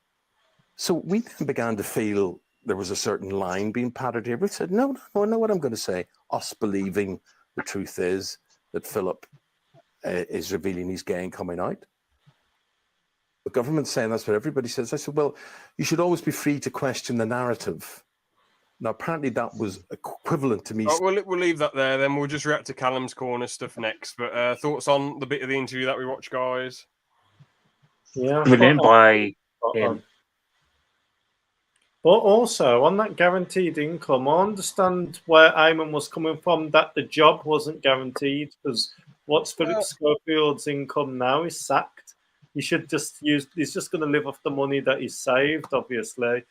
So we then began to feel there was a certain line being patted here. We said, no, I know what I'm going to say. Us believing the truth is that Philip is revealing he's gay and coming out. The government's saying that's what everybody says. I said, well, you should always be free to question the narrative. Now, apparently that was equivalent to me. Oh, we'll leave that there, then. We'll just react to Callum's Corner stuff next. But thoughts on the bit of the interview that we watched, guys? Yeah. Brilliant by him. But also, on that guaranteed income, I understand where Eamon was coming from, that the job wasn't guaranteed, because what's Philip Schofield's income now is sacked. He should just he's just going to live off the money that he's saved, obviously.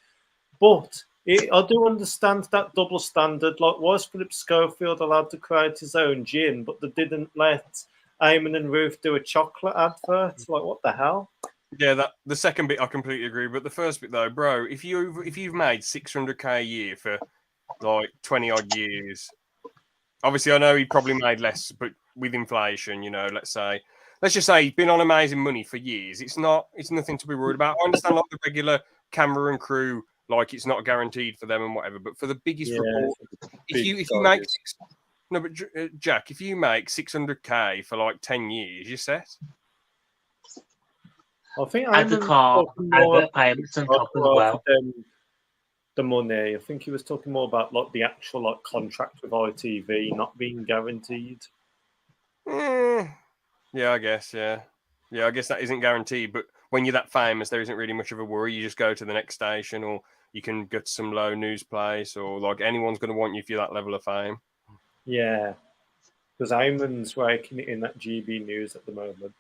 But I do understand that double standard. Like, was Philip Schofield allowed to create his own gin, but they didn't let Eamon and Ruth do a chocolate advert? Like, what the hell? Yeah, the second bit I completely agree, but the first bit though, bro, if you've made 600k a year for like 20 odd years, obviously I know he probably made less, but with inflation, let's just say he's been on amazing money for years. It's nothing to be worried about. I understand like the regular camera and crew, like it's not guaranteed for them and whatever, but for the biggest report, if you make Jack, if you make 600k for like 10 years, you're set. I think at the car, advert payments on top as well. The money. I think he was talking more about like the actual like contract with ITV not being guaranteed. Yeah, I guess. Yeah, I guess that isn't guaranteed. But when you're that famous, there isn't really much of a worry. You just go to the next station, or you can get to some low news place, or like anyone's going to want you if you're that level of fame. Yeah, because Eamon's raking it in that GB News at the moment.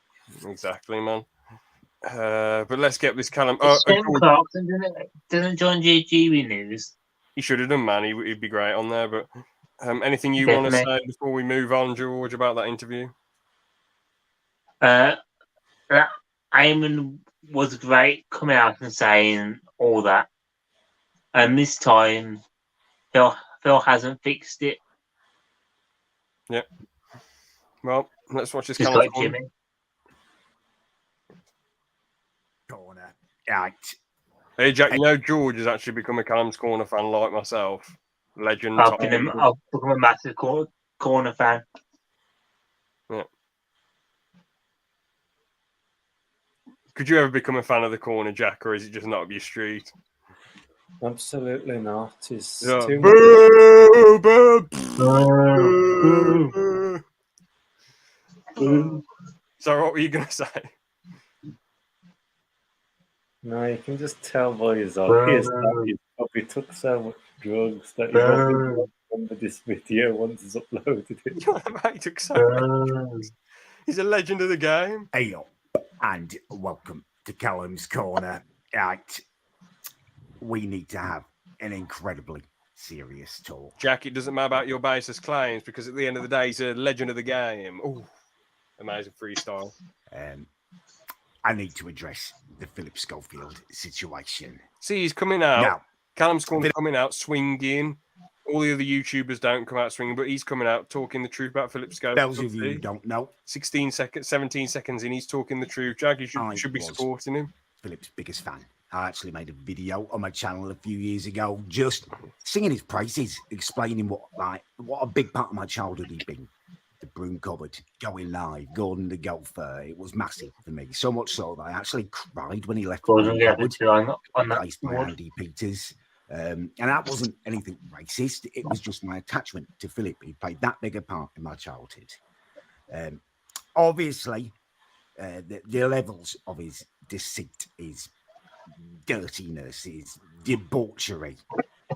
Exactly, man. But let's get this Callum. Clarkson didn't join GB News. He should have done, man. He'd be great on there. But anything you want to say before we move on, George, about that interview? Eamon was great coming out and saying all that, and this time Phil hasn't fixed it. Yeah. Well, let's watch this. Just like Jimmy. Right. Hey, Jack, you know George has actually become a Callum's Corner fan like myself. Legend. I've become a massive corner fan. Yeah. Could you ever become a fan of the Corner, Jack, or is it just not up your street? Absolutely not. It's Yeah. too Boo, boo, Boo. boo. So what were you going to say? No, you can just tell by his eyes that he probably took so much drugs that he probably won't remember this video once he's uploaded it. Mate, he took so much. He's a legend of the game. Hey up, and welcome to Callum's Corner. Right. We need to have an incredibly serious talk. Jack, it doesn't matter about your basis claims because at the end of the day, he's a legend of the game. Ooh, amazing freestyle. I need to address the Phillip Scofield situation. See, he's coming out. Now, Callum's coming out swinging. All the other YouTubers don't come out swinging, but he's coming out talking the truth about Phillip Scofield. Those of you who don't know, 17 seconds in, he's talking the truth. Jack, you should be supporting him. Phillip's biggest fan. I actually made a video on my channel a few years ago, just singing his praises, explaining what a big part of my childhood he'd been. The broom cupboard, going live, Gordon the Gopher. It was massive for me. So much so that I actually cried when he left the broom cupboard, replaced by Andy Peters. And that wasn't anything racist. It was just my attachment to Phillip. He played that big a part in my childhood. Obviously, the levels of his deceit, his dirtiness, his debauchery,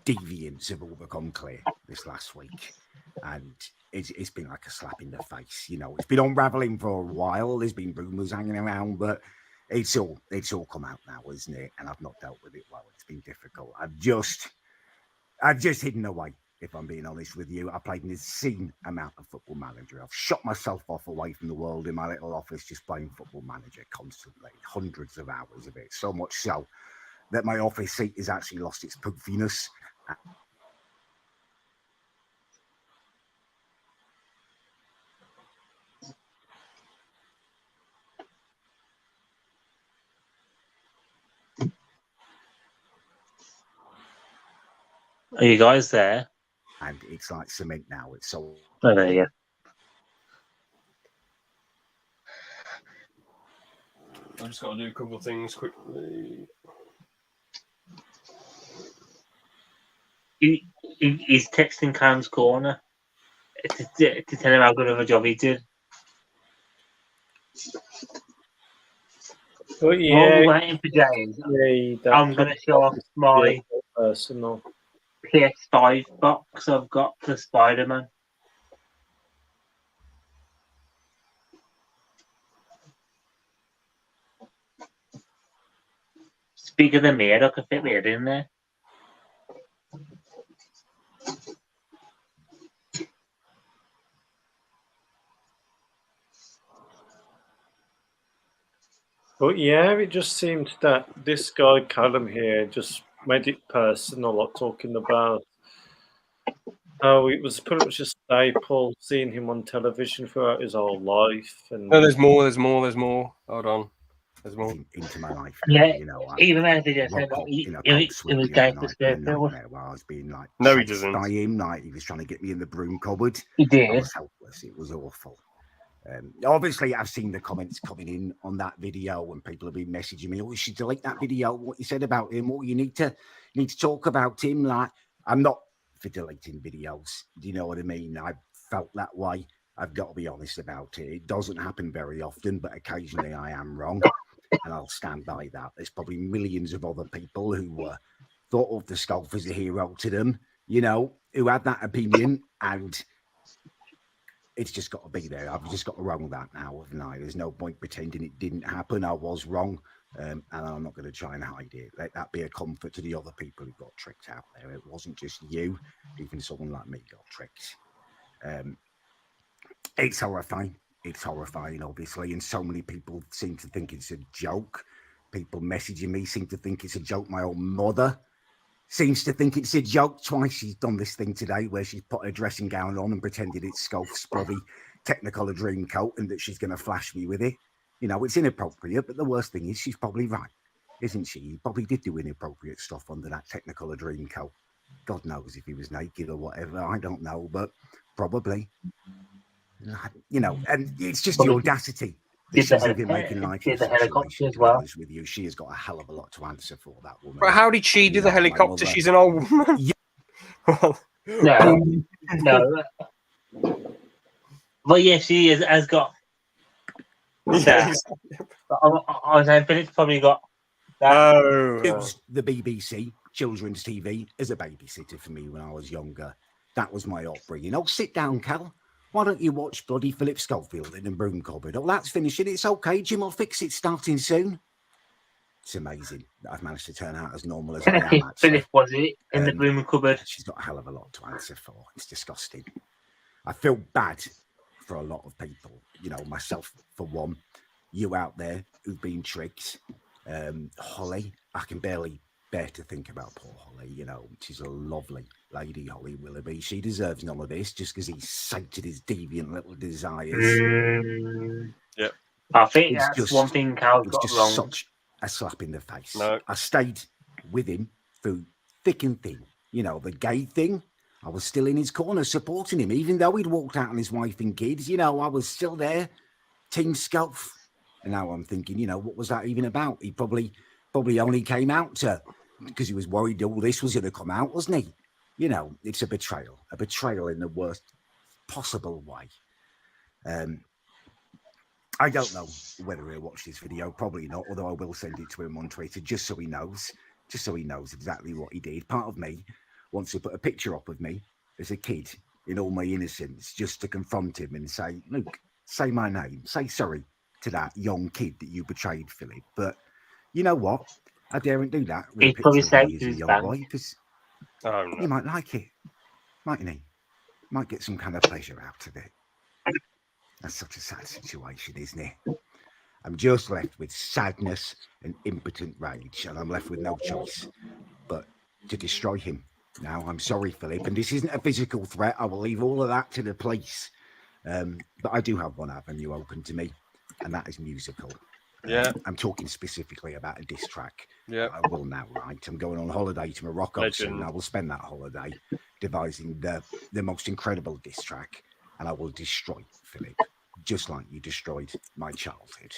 deviance have all become clear this last week. And it's been like a slap in the face. You know, it's been unraveling for a while. There's been rumours hanging around, but it's all come out now, isn't it? And I've not dealt with it well. It's been difficult. I've just hidden away, if I'm being honest with you. I played an obscene amount of Football Manager. I've shot myself off away from the world in my little office just playing Football Manager constantly, hundreds of hours of it. So much so that my office seat has actually lost its poofiness. Are you guys there? And it's like cement now. It's so. Oh, there you go. I've just got to do a couple of things quickly. He's texting Cam's Corner to tell him how good of a job he did. But yeah, While we're waiting for James, I'm going to show off my personal PS5 box I've got for Spider-Man. It's bigger than me. I could fit my head in there. But yeah, it just seemed that this guy Callum here just made it personal, like talking about how it was pretty much a staple seeing him on television throughout his whole life. And no, there's more. Hold on. There's more. Into my life. Yeah, you know, even as they just said, it was going to Scofield. I was being like, no, he doesn't. By him, like he was trying to get me in the broom cupboard. He did. I was helpless. It was awful. Obviously, I've seen the comments coming in on that video, and people have been messaging me, "Oh, you should delete that video. What you said about him? Or you need to talk about him." Like, I'm not for deleting videos. Do you know what I mean? I felt that way. I've got to be honest about it. It doesn't happen very often, but occasionally I am wrong, and I'll stand by that. There's probably millions of other people who thought of the Scof as a hero to them, you know, who had that opinion, and it's just got to be there. I've just got to wrong that now, haven't I? There's no point pretending it didn't happen. I was wrong, and I'm not going to try and hide it. Let that be a comfort to the other people who got tricked out there. It wasn't just you. Even someone like me got tricked. It's horrifying. It's horrifying, obviously, and so many people seem to think it's a joke. People messaging me seem to think it's a joke. My own mother seems to think it's a joke. Twice she's done this thing today where she's put her dressing gown on and pretended it's Scof's bloody Technicolor dream coat and that she's going to flash me with it. You know, it's inappropriate, but the worst thing is she's probably right. isn't she? He probably did do inappropriate stuff under that Technicolor Dreamcoat. God knows if he was naked or whatever. I don't know, but probably. You know, and it's just the audacity that she's even making light of the situation. To be honest with you, she has got a hell of a lot to answer for, that woman. But how did she do the helicopter? She's an old woman. No. Well, yeah, she has got. Yeah, I was saying Philip's probably got that. Used the BBC children's TV as a babysitter for me when I was younger. That was my upbringing. Oh, sit down, Cal. Why don't you watch bloody Phillip Scofield in the broom cupboard? Oh, that's finishing. It's okay, Jim. I'll fix it. Starting soon. It's amazing that I've managed to turn out as normal as I am. Philip, was it in the broom cupboard? She's got a hell of a lot to answer for. It's disgusting. I feel bad for a lot of people. You know, myself for one. You out there who've been tricked. Holly, I can barely bear to think about poor Holly. You know, she's a lovely lady, Holly Willoughby. She deserves none of this just because he sated his deviant little desires. Yep. I think that's just one thing Cal's got wrong. Such a slap in the face. No. I stayed with him through thick and thin. You know, the gay thing, I was still in his corner supporting him, even though he'd walked out on his wife and kids. You know, I was still there, Team Scof. And now I'm thinking, you know, what was that even about? He probably only came out because he was worried all this was going to come out, wasn't he? You know, it's a betrayal in the worst possible way. I don't know whether he'll watch this video, probably not, although I will send it to him on Twitter just so he knows exactly what he did. Part of me wants to put a picture up of me as a kid in all my innocence just to confront him and say, Luke, say my name, say sorry to that young kid that you betrayed, Philip. But you know what? I daren't do that with a picture of me as a young boy because he might like it, mightn't he? Might get some kind of pleasure out of it. That's such a sad situation, isn't it? I'm just left with sadness and impotent rage, and I'm left with no choice but to destroy him. Now, I'm sorry, Philip, and this isn't a physical threat. I will leave all of that to the police. But I do have one avenue open to me, and that is musical. Yeah. I'm talking specifically about a diss track. Yeah. I will now, right? I'm going on holiday to Morocco soon. I will spend that holiday devising the most incredible diss track, and I will destroy Philip, just like you destroyed my childhood.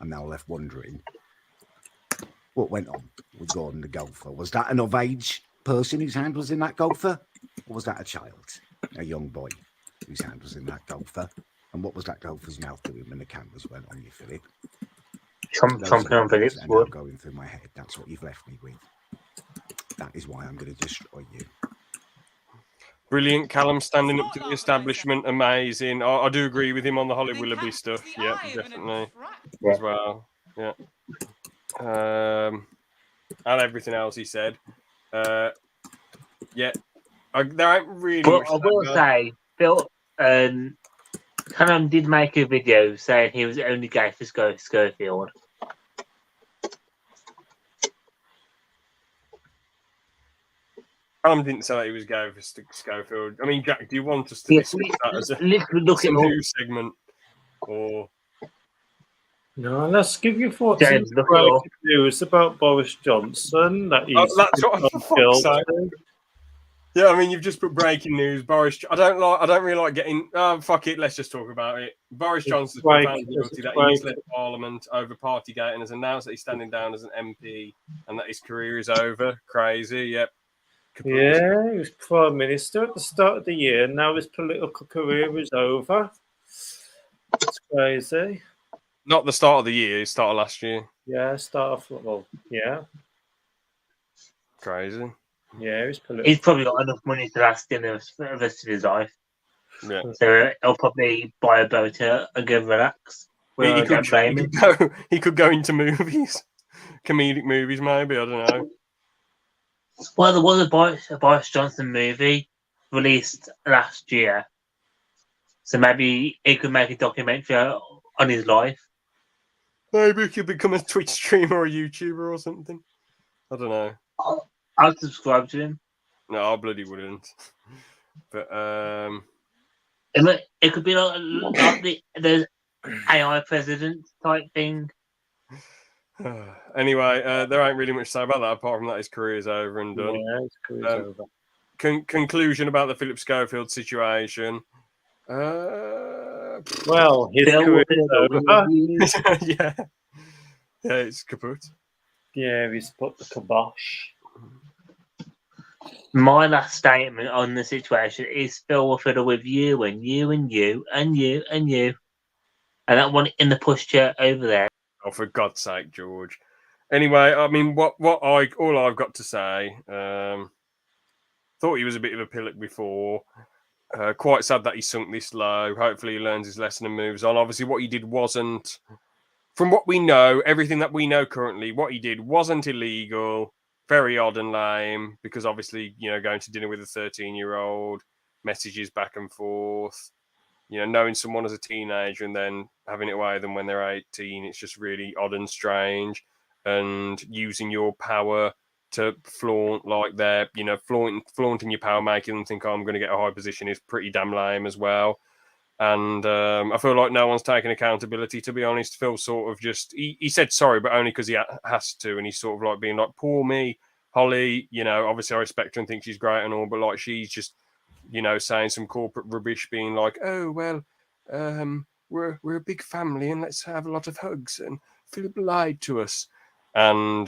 I'm now left wondering what went on with Gordon the golfer. Was that an of-age person whose hand was in that golfer? Or was that a child, a young boy whose hand was in that golfer? And what was that golfer's mouth doing when the cameras went on you, Philip? Chomping on Philip's wood. Going through my head. That's what you've left me with. That is why I'm going to destroy you. Brilliant. Callum standing up to the establishment. Amazing. I do agree with him on the Holly Willoughby stuff. Yeah, definitely. As well. Yeah. And everything else he said. Yeah. There ain't really much I will say, Phil, Callum did make a video saying he was only gay for Scofield. Callum didn't say that he was gay for Scofield. I mean, Jack, do you want us to discuss that as a news segment? Or no, let's give you thoughts on news about Boris Johnson. That he's that's what I thought. Yeah, I mean, you've just put breaking news. Boris, I don't really like getting. Fuck it, let's just talk about it. Boris Johnson's been found guilty that he misled Parliament over Partygate and has announced that he's standing down as an MP and that his career is over. Crazy, yep. Yeah, he was Prime Minister at the start of the year. Now his political career is over. It's crazy. Not the start of the year, the start of last year. Yeah, yeah. Crazy. Yeah, he's probably got enough money to last him the rest of his life. Yeah. So he'll probably buy a boat and go relax. He could go into movies. Comedic movies, maybe. I don't know. Well, there was a Boris Johnson movie released last year. So maybe he could make a documentary on his life. Maybe he could become a Twitch streamer or a YouTuber or something. I don't know. I'll subscribe to him. No, I bloody wouldn't. But it could be like the AI president type thing. Anyway, there ain't really much to say about that apart from that his career's over and done. Yeah, his career's over. Conclusion about the Phillip Schofield situation. Well, his career's over. Yeah, it's kaput. Yeah, he's put the kibosh. My last statement on the situation is Phil will fiddle with you and you and you and you and you. And that one in the pushchair over there. Oh, for God's sake, George. Anyway, I mean, all I've got to say, thought he was a bit of a pillock before. Quite sad that he sunk this low. Hopefully he learns his lesson and moves on. Obviously, what he did wasn't, from what we know, everything that we know currently, what he did wasn't illegal. Very odd and lame because obviously, going to dinner with a 13-year-old, messages back and forth, knowing someone as a teenager and then having it away with them when they're 18, it's just really odd and strange. And using your power to flaunt like they're, flaunting your power, making them think, I'm going to get a high position is pretty damn lame as well. And I feel like no one's taking accountability, to be honest. Phil sort of just, he said sorry, but only because he has to. And he's sort of like being like, poor me, Holly, obviously I respect her and think she's great and all, but like she's just, saying some corporate rubbish, being like, oh, well, we're a big family and let's have a lot of hugs. And Philip lied to us. And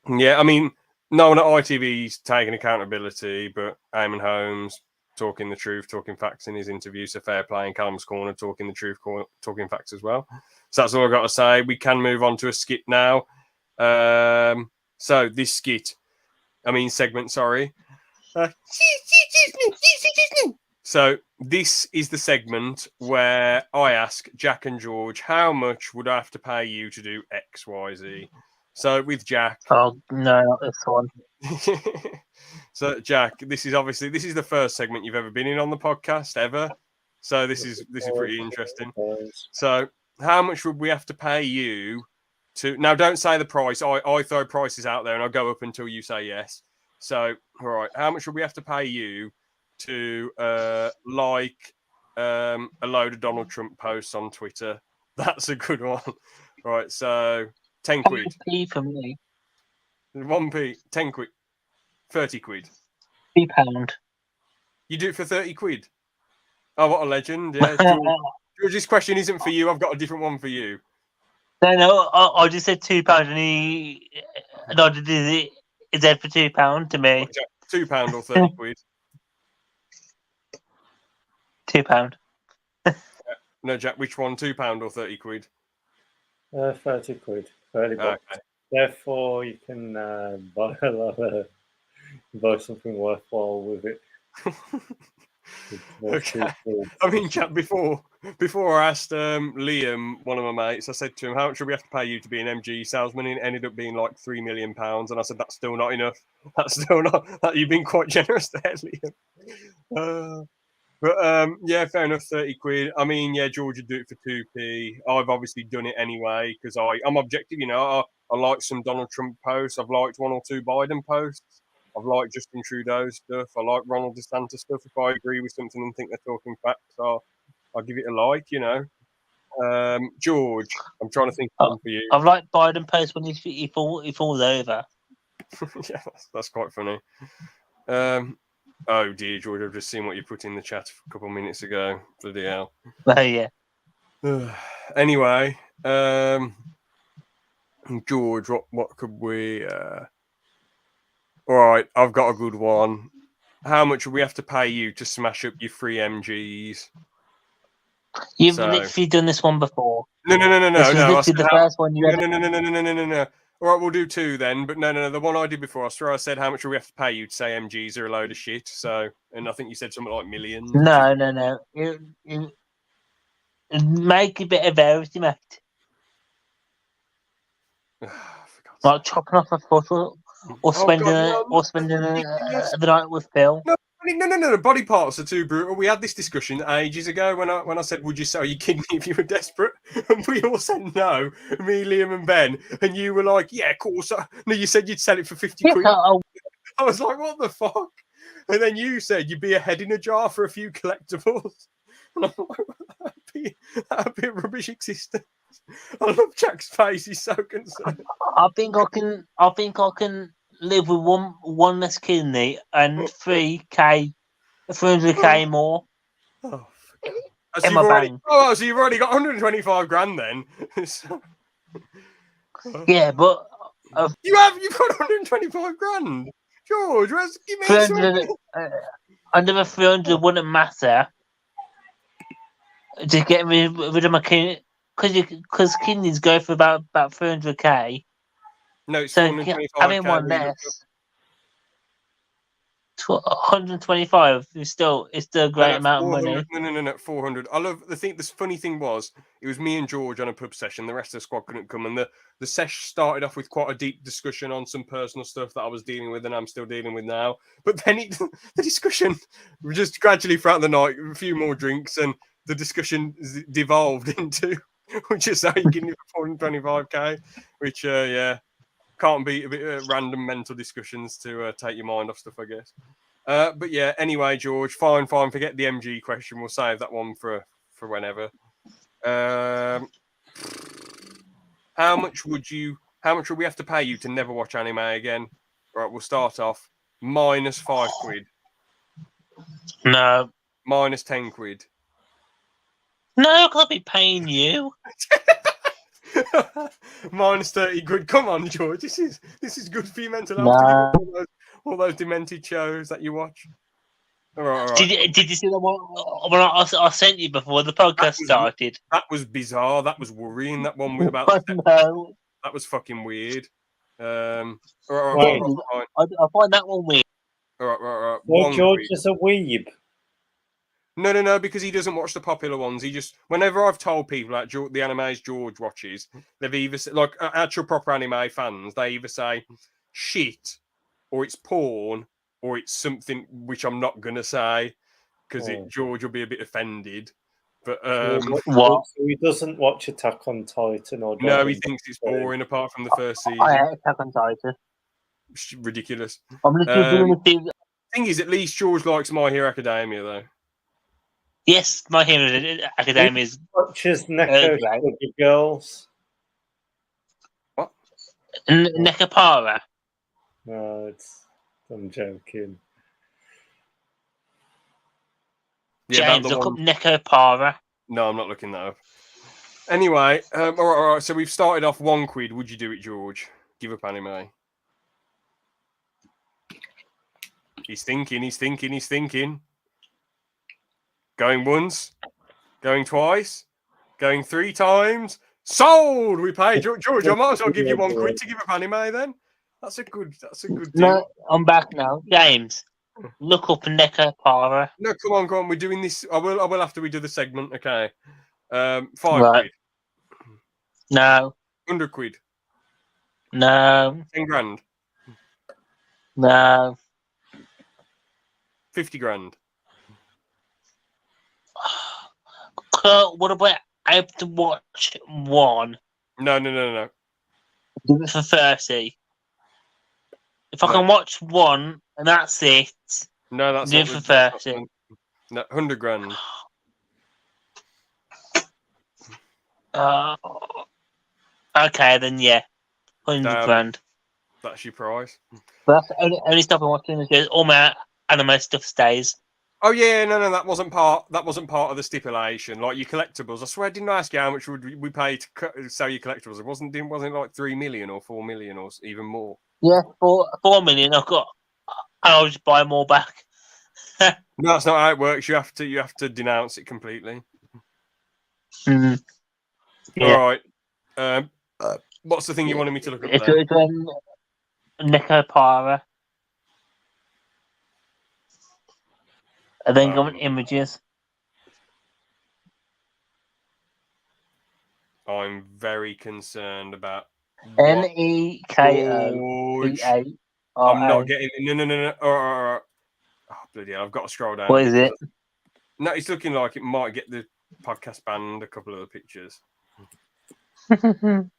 yeah, I mean, no one at ITV's taking accountability, but Eamon Holmes talking the truth, talking facts in his interview. So fair play. And Callum's Corner talking the truth, talking facts as well. So that's all I've got to say. We can move on to a skit now. So this segment, sorry. So this is the segment where I ask Jack and George, how much would I have to pay you to do X, Y, Z? So with Jack. Oh no, not this one. So Jack, this is the first segment you've ever been in on the podcast ever. So this is pretty interesting. So how much would we have to pay you to? Now don't say the price. I throw prices out there and I'll go up until you say yes. So all right, how much would we have to pay you to like a load of Donald Trump posts on Twitter? That's a good one. All right, so 10 quid. 1p for me. 1p, 10 quid, 30 quid. £3. You do it for 30 quid? Oh, what a legend. Yeah, George, this question isn't for you. I've got a different one for you. No, I just said £2 and he nodded his head for £2 to me. £2 or 30 quid? £2. No, Jack, which one? £2 or 30 quid? 30 quid. 30 bucks. Okay. Therefore, you can buy something worthwhile with it. Okay. I mean, Jack, before I asked Liam, one of my mates, I said to him, how much should we have to pay you to be an MG salesman? And it ended up being like £3 million. And I said, that's still not enough. That's still not, that you've been quite generous there, Liam. But yeah, fair enough, 30 quid. I mean, yeah, George would do it for 2p. I've obviously done it anyway because I'm objective, I like some Donald Trump posts. I've liked one or two Biden posts. I've liked Justin Trudeau stuff. I like Ronald DeSantis stuff. If I agree with something and think they're talking facts, I'll give it a like, George, I'm trying to think of one for you. I've liked Biden posts when he falls over. Yeah, that's quite funny. Oh dear, George, I've just seen what you put in the chat a couple of minutes ago. Bloody hell. Oh, yeah. Anyway, George, what could we... All right, I've got a good one. How much would we have to pay you to smash up your free MGs? You've literally done this one before. No. This was literally the first one you had. No. All right, we'll do two then. But no. The one I did before, I said, how much do we have to pay you to say MGs are a load of shit? So, and I think you said something like millions. No. Make a bit of variety, mate. Like chopping off a foot or spending the night with Phil. No. Body parts are too brutal. We had this discussion ages ago when I said, would you sell your kidney if you were desperate? And we all said no. Me, Liam and Ben. And you were like, yeah, of course. No, you said you'd sell it for 50 quid. I was like, what the fuck? And then you said you'd be a head in a jar for a few collectibles. And I'm like, that'd be a rubbish existence. I love Jack's face. He's so concerned. I think I can live with one less kidney and 300k more Oh, in my bank. so you've already got 125 grand then. Yeah, but You've got 125 grand, George. Give me some. 300, another 300 wouldn't matter to get rid of my kidney because kidneys go for about 300k. No, it's So 425k. having one less, 125 is still a great amount of money. No, 400. I love the thing. The funny thing was, it was me and George on a pub session. The rest of the squad couldn't come, and the sesh started off with quite a deep discussion on some personal stuff that I was dealing with and I'm still dealing with now. But then the discussion just gradually throughout the night, a few more drinks, and the discussion devolved into which is saying give me 425k, which can't beat a bit random mental discussions to take your mind off stuff, I guess. But yeah, anyway, George, fine. Forget the MG question. We'll save that one for whenever. How much would we have to pay you to never watch anime again? Right, we'll start off minus £5. No. Minus £10. No, I can't be paying you. Minus £30. Come on, George. This is good for your mental health. No. To give all those demented shows that you watch. All right. Did you see the one I sent you before the podcast started? That was bizarre. That was worrying. That one with about no. That was fucking weird. I find that one weird. Right. Well, George is a weeb. No, because he doesn't watch the popular ones. He just, whenever I've told people that the animes George watches, they've either like actual proper anime fans, they either say shit, or it's porn, or it's something which I'm not gonna say because George will be a bit offended. But what? So he doesn't watch Attack on Titan or no, he thinks it's boring apart from the first season. I hate Attack on Titan. Ridiculous. I'm literally doing thing is, at least George likes My Hero Academia, though. Yes, My Hero Academia is. Watches Neko Sugar Girls. What? Nekapara. No, I'm joking. Yeah, James, look up Nekapara. No, I'm not looking that up. Anyway, all right. So we've started off £1. Would you do it, George? Give up anime. He's thinking. Going once, going twice, going 3 times. Sold. We paid George. I might as well give you £1 to give up anime then. That's a good deal. No, I'm back now. James, look up Nekapara. No, come on. We're doing this. I will after we do the segment. Okay. £5. Right. No. £100. No. 10 grand. No. 50 grand. What about I have to watch one? No. Do it for 30. If I can watch one and that's it. No, that's do not it for 30. No, 100 grand. Okay, then yeah. 100 grand. That's your price. But that's the only stuff I'm watching is all my anime stuff stays. Oh yeah, no, that wasn't part of the stipulation. Like your collectibles, I swear I didn't ask you how much would we pay to sell your collectibles. It wasn't like 3 million or 4 million or even more. Yeah, 4 million. I'll just buy more back. No, that's not how it works. You have to denounce it completely. Mm. Yeah. All right. What's the thing you wanted me to look up It's there? Nekapara. And then go on images. I'm very concerned about Nekopara. I'm not getting no. Oh, bloody hell, I've got to scroll down. What is it? No, it's looking like it might get the podcast banned. A couple of the pictures. All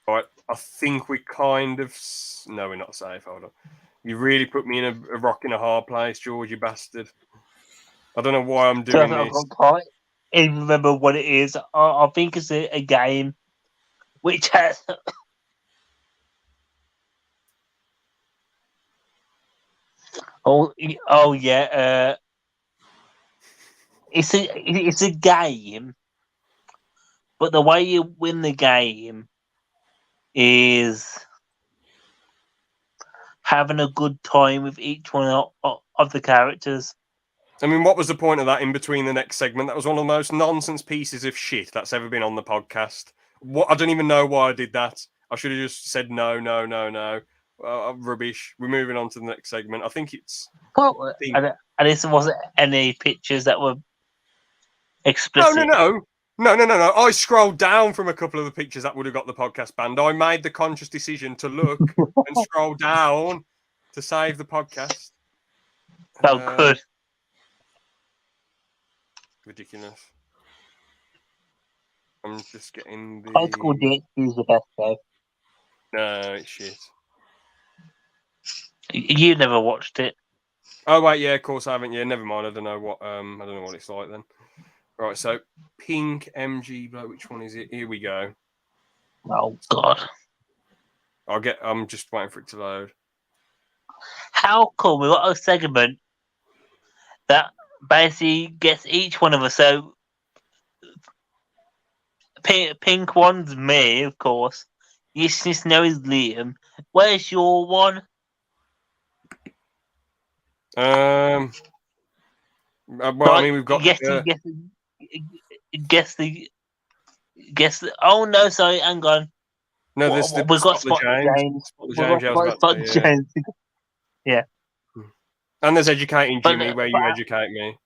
right, I think we kind of. No, we're not safe. Hold on. You really put me in a rock in a hard place, George, you bastard. I don't know why I'm doing this. even remember what it is. I think it's a game which has. Oh yeah. It's a game, but the way you win the game is having a good time with each one of the characters. I mean, what was the point of that in between the next segment? That was one of the most nonsense pieces of shit that's ever been on the podcast. What I don't even know why I did that. I should have just said no. Rubbish. We're moving on to the next segment. I think it's. Well, and this wasn't any pictures that were explicit. No. I scrolled down from a couple of the pictures that would have got the podcast banned. I made the conscious decision to look and scroll down to save the podcast. Oh, good. Ridiculous. I'm just getting the. High School DxD is the best though. No, it's shit. You never watched it. Oh wait, yeah, of course I haven't. Yeah, never mind. I don't know what it's like then. Right, so pink MG bloke. Which one is it? Here we go. Oh God. I'm just waiting for it to load. How come we got a segment that basically gets each one of us? So pink one's me, of course. Yes, no is Liam. Where's your one? Well, I mean, we've got. Guess the. Oh no! Sorry, hang on. No, we've got Spot James. James. Yeah. And there's Educating Jimmy, where you educate me.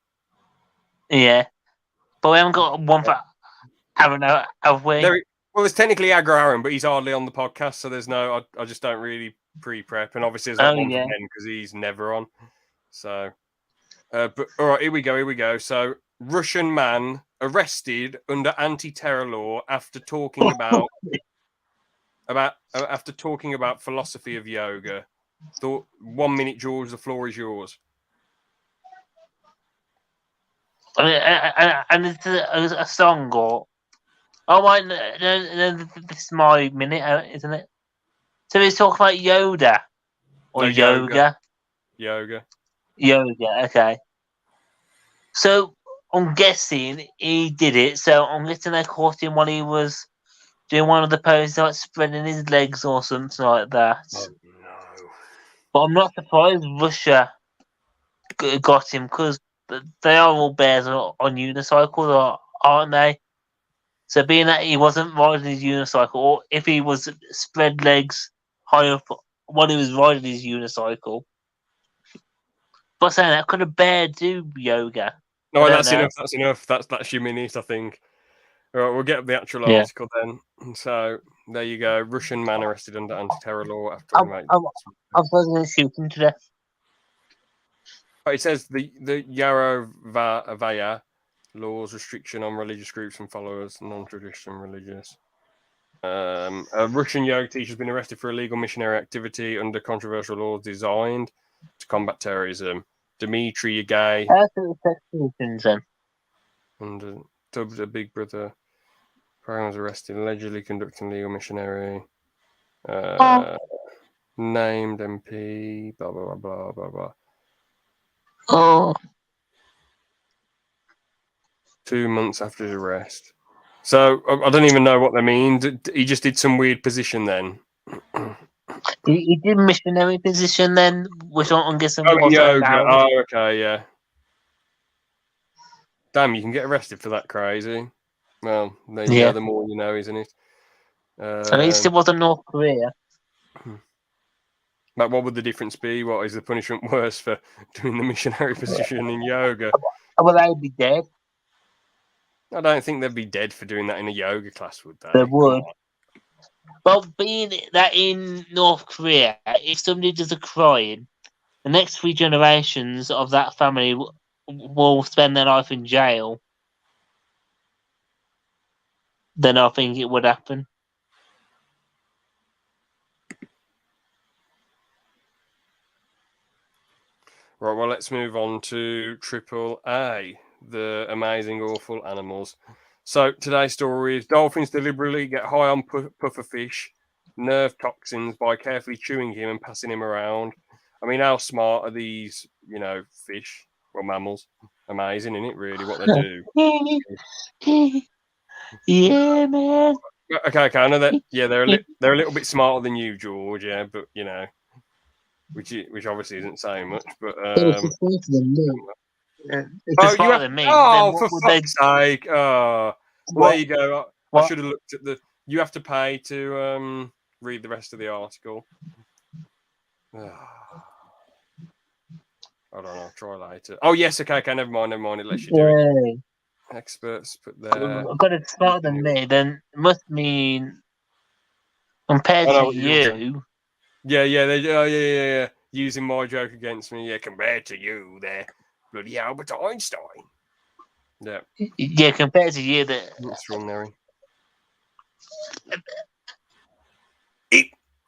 Yeah, but we haven't got one for Aaron, have we? Well, there's technically Aggro Aaron, but he's hardly on the podcast, so there's no. I just don't really pre-prep, and obviously there's not one for Ben because he's never on. So, but all right, here we go. So, Russian man arrested under anti-terror law after talking about philosophy of yoga. Thought 1 minute, George. The floor is yours. And it's a song or. Oh, right, no, this is my minute, isn't it? So he's talking about Yoda or yoga. Yoga, okay. So I'm guessing he did it. So I'm guessing they caught him while he was doing one of the poses, like spreading his legs or something like that. Oh, no. But I'm not surprised Russia got him because they are all bears on unicycles, aren't they? So being that he wasn't riding his unicycle, or if he was spread legs high up while he was riding his unicycle. But saying that, could a bear do yoga? No, that's enough. That's your minute, I think. All right, we'll get the actual article then. So there you go. Russian man arrested under anti-terror law after I was going to shoot him to death. It says the Yarovaya laws restriction on religious groups and followers, non-traditional religious. A Russian yoga teacher has been arrested for illegal missionary activity under controversial laws designed to combat terrorism. Dmitry Yagay. And dubbed a Big Brother program was arrested, allegedly conducting legal missionary. Named MP. Blah blah blah blah blah. Oh. 2 months after his arrest. So I don't even know what they mean. He just did some weird position then. He did missionary position then, which I'm guessing was yoga. Oh, okay, yeah. Damn, you can get arrested for that crazy. Well, the more you know, isn't it? At least it wasn't North Korea. But what would the difference be? What is the punishment worse for doing the missionary position in yoga? Well, they would be dead. I don't think they'd be dead for doing that in a yoga class, would they? They would. Well, being that in North Korea, if somebody does a crime, the next 3 generations of that family will spend their life in jail. Then I think it would happen. Right, well, let's move on to AAA. the amazing, awful animals. So today's story is dolphins deliberately get high on pufferfish nerve toxins by carefully chewing him and passing him around. I mean, how smart are these, fish? Well, mammals. Amazing, isn't it, really, what they do? Yeah, man. Okay, I know that. Yeah, they're a little bit smarter than you, George. Yeah, but which obviously isn't saying much. But It's a smarter than me. It's oh, smarter than me. Oh, then for what would fuck's sake! Oh, well, there you go. I What? should have looked at the. You have to pay to read the rest of the article. I don't know. Try later. Oh yes, okay. Never mind. It lets you do it. Experts put there. Got it smarter than me. Then it must mean compared to you. Yeah. Yeah. Using my joke against me. Yeah, compared to you, there, bloody Albert Einstein. Yeah. Yeah, compared to you, that extraordinary.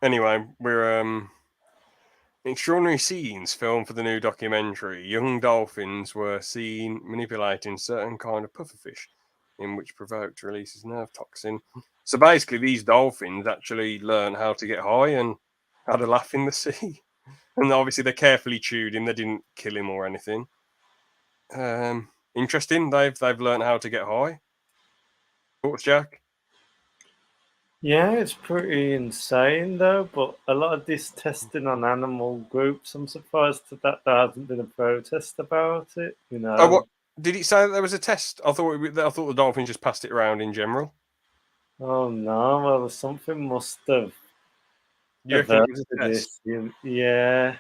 Anyway, we're extraordinary scenes filmed for the new documentary. Young dolphins were seen manipulating certain kind of pufferfish, in which provoked releases nerve toxin. So basically, these dolphins actually learn how to get high and how to laugh in the sea. And obviously, they carefully chewed him. They didn't kill him or anything. Interesting. They've learned how to get high. Thoughts, Jack? Yeah, it's pretty insane though. But a lot of this testing on animal groups, I'm surprised that there hasn't been a protest about it. Oh, what did it say that there was a test? I thought the dolphins just passed it around in general. Oh no! Well, something must have. You reckon it was a test? Yeah,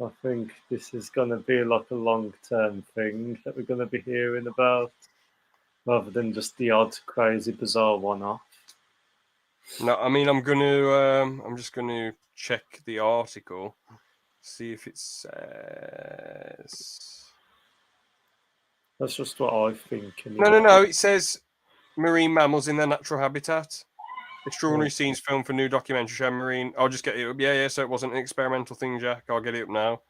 I think this is going to be like a long-term thing that we're going to be hearing about, rather than just the odd, crazy, bizarre one-off. No, I mean I'm just gonna check the article, see if it says. That's just what I think. Anyway. No. It says marine mammals in their natural habitat. Extraordinary scenes filmed for new documentary show marine. I'll just get it up. Yeah. So it wasn't an experimental thing, Jack. I'll get it up now.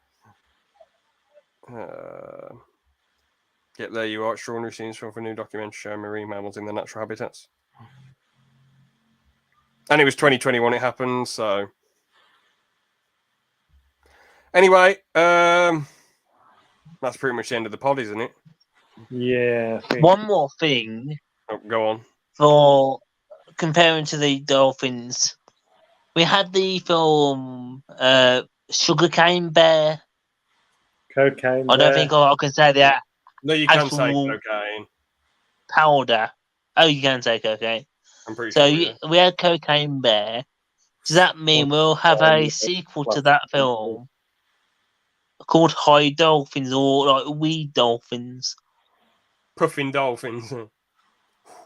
There you are. Extraordinary scenes filmed for new documentary show marine mammals in their natural habitats. And it was 2021 it happened, so anyway, that's pretty much the end of the pod, isn't it? Yeah. One more thing. Oh, go on. For comparing to the dolphins, we had the film Sugarcane Bear. Cocaine. I don't think I can say that. No, you can say cocaine. Powder. Oh, you can say cocaine. I'm pretty sure. Yeah. We had Cocaine Bear. Does that mean we'll have a sequel to that film called High Dolphins or like Wee Dolphins? Puffin Dolphins.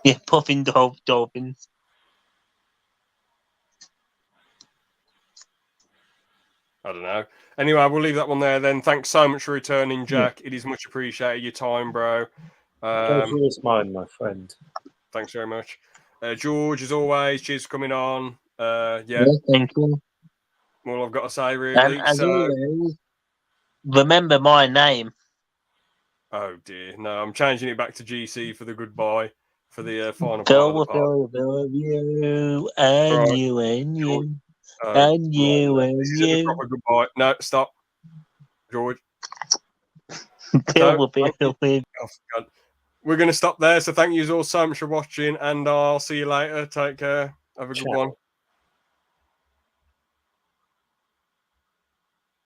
Yeah, Puffin Dolphins. I don't know. Anyway, we'll leave that one there then. Thanks so much for returning, Jack. It is much appreciated, your time, bro. Pleasure is mine, my friend. Thanks very much. George, as always, cheers for coming on. Yeah, thank you. All I've got to say, really. And as always, remember my name. Oh dear, no, I'm changing it back to GC for the goodbye for the final part of the part. You and you and you and you and you. Proper goodbye. No, stop, George. We're going to stop there. So thank you all so much for watching, and I'll see you later. Take care. Have a good one.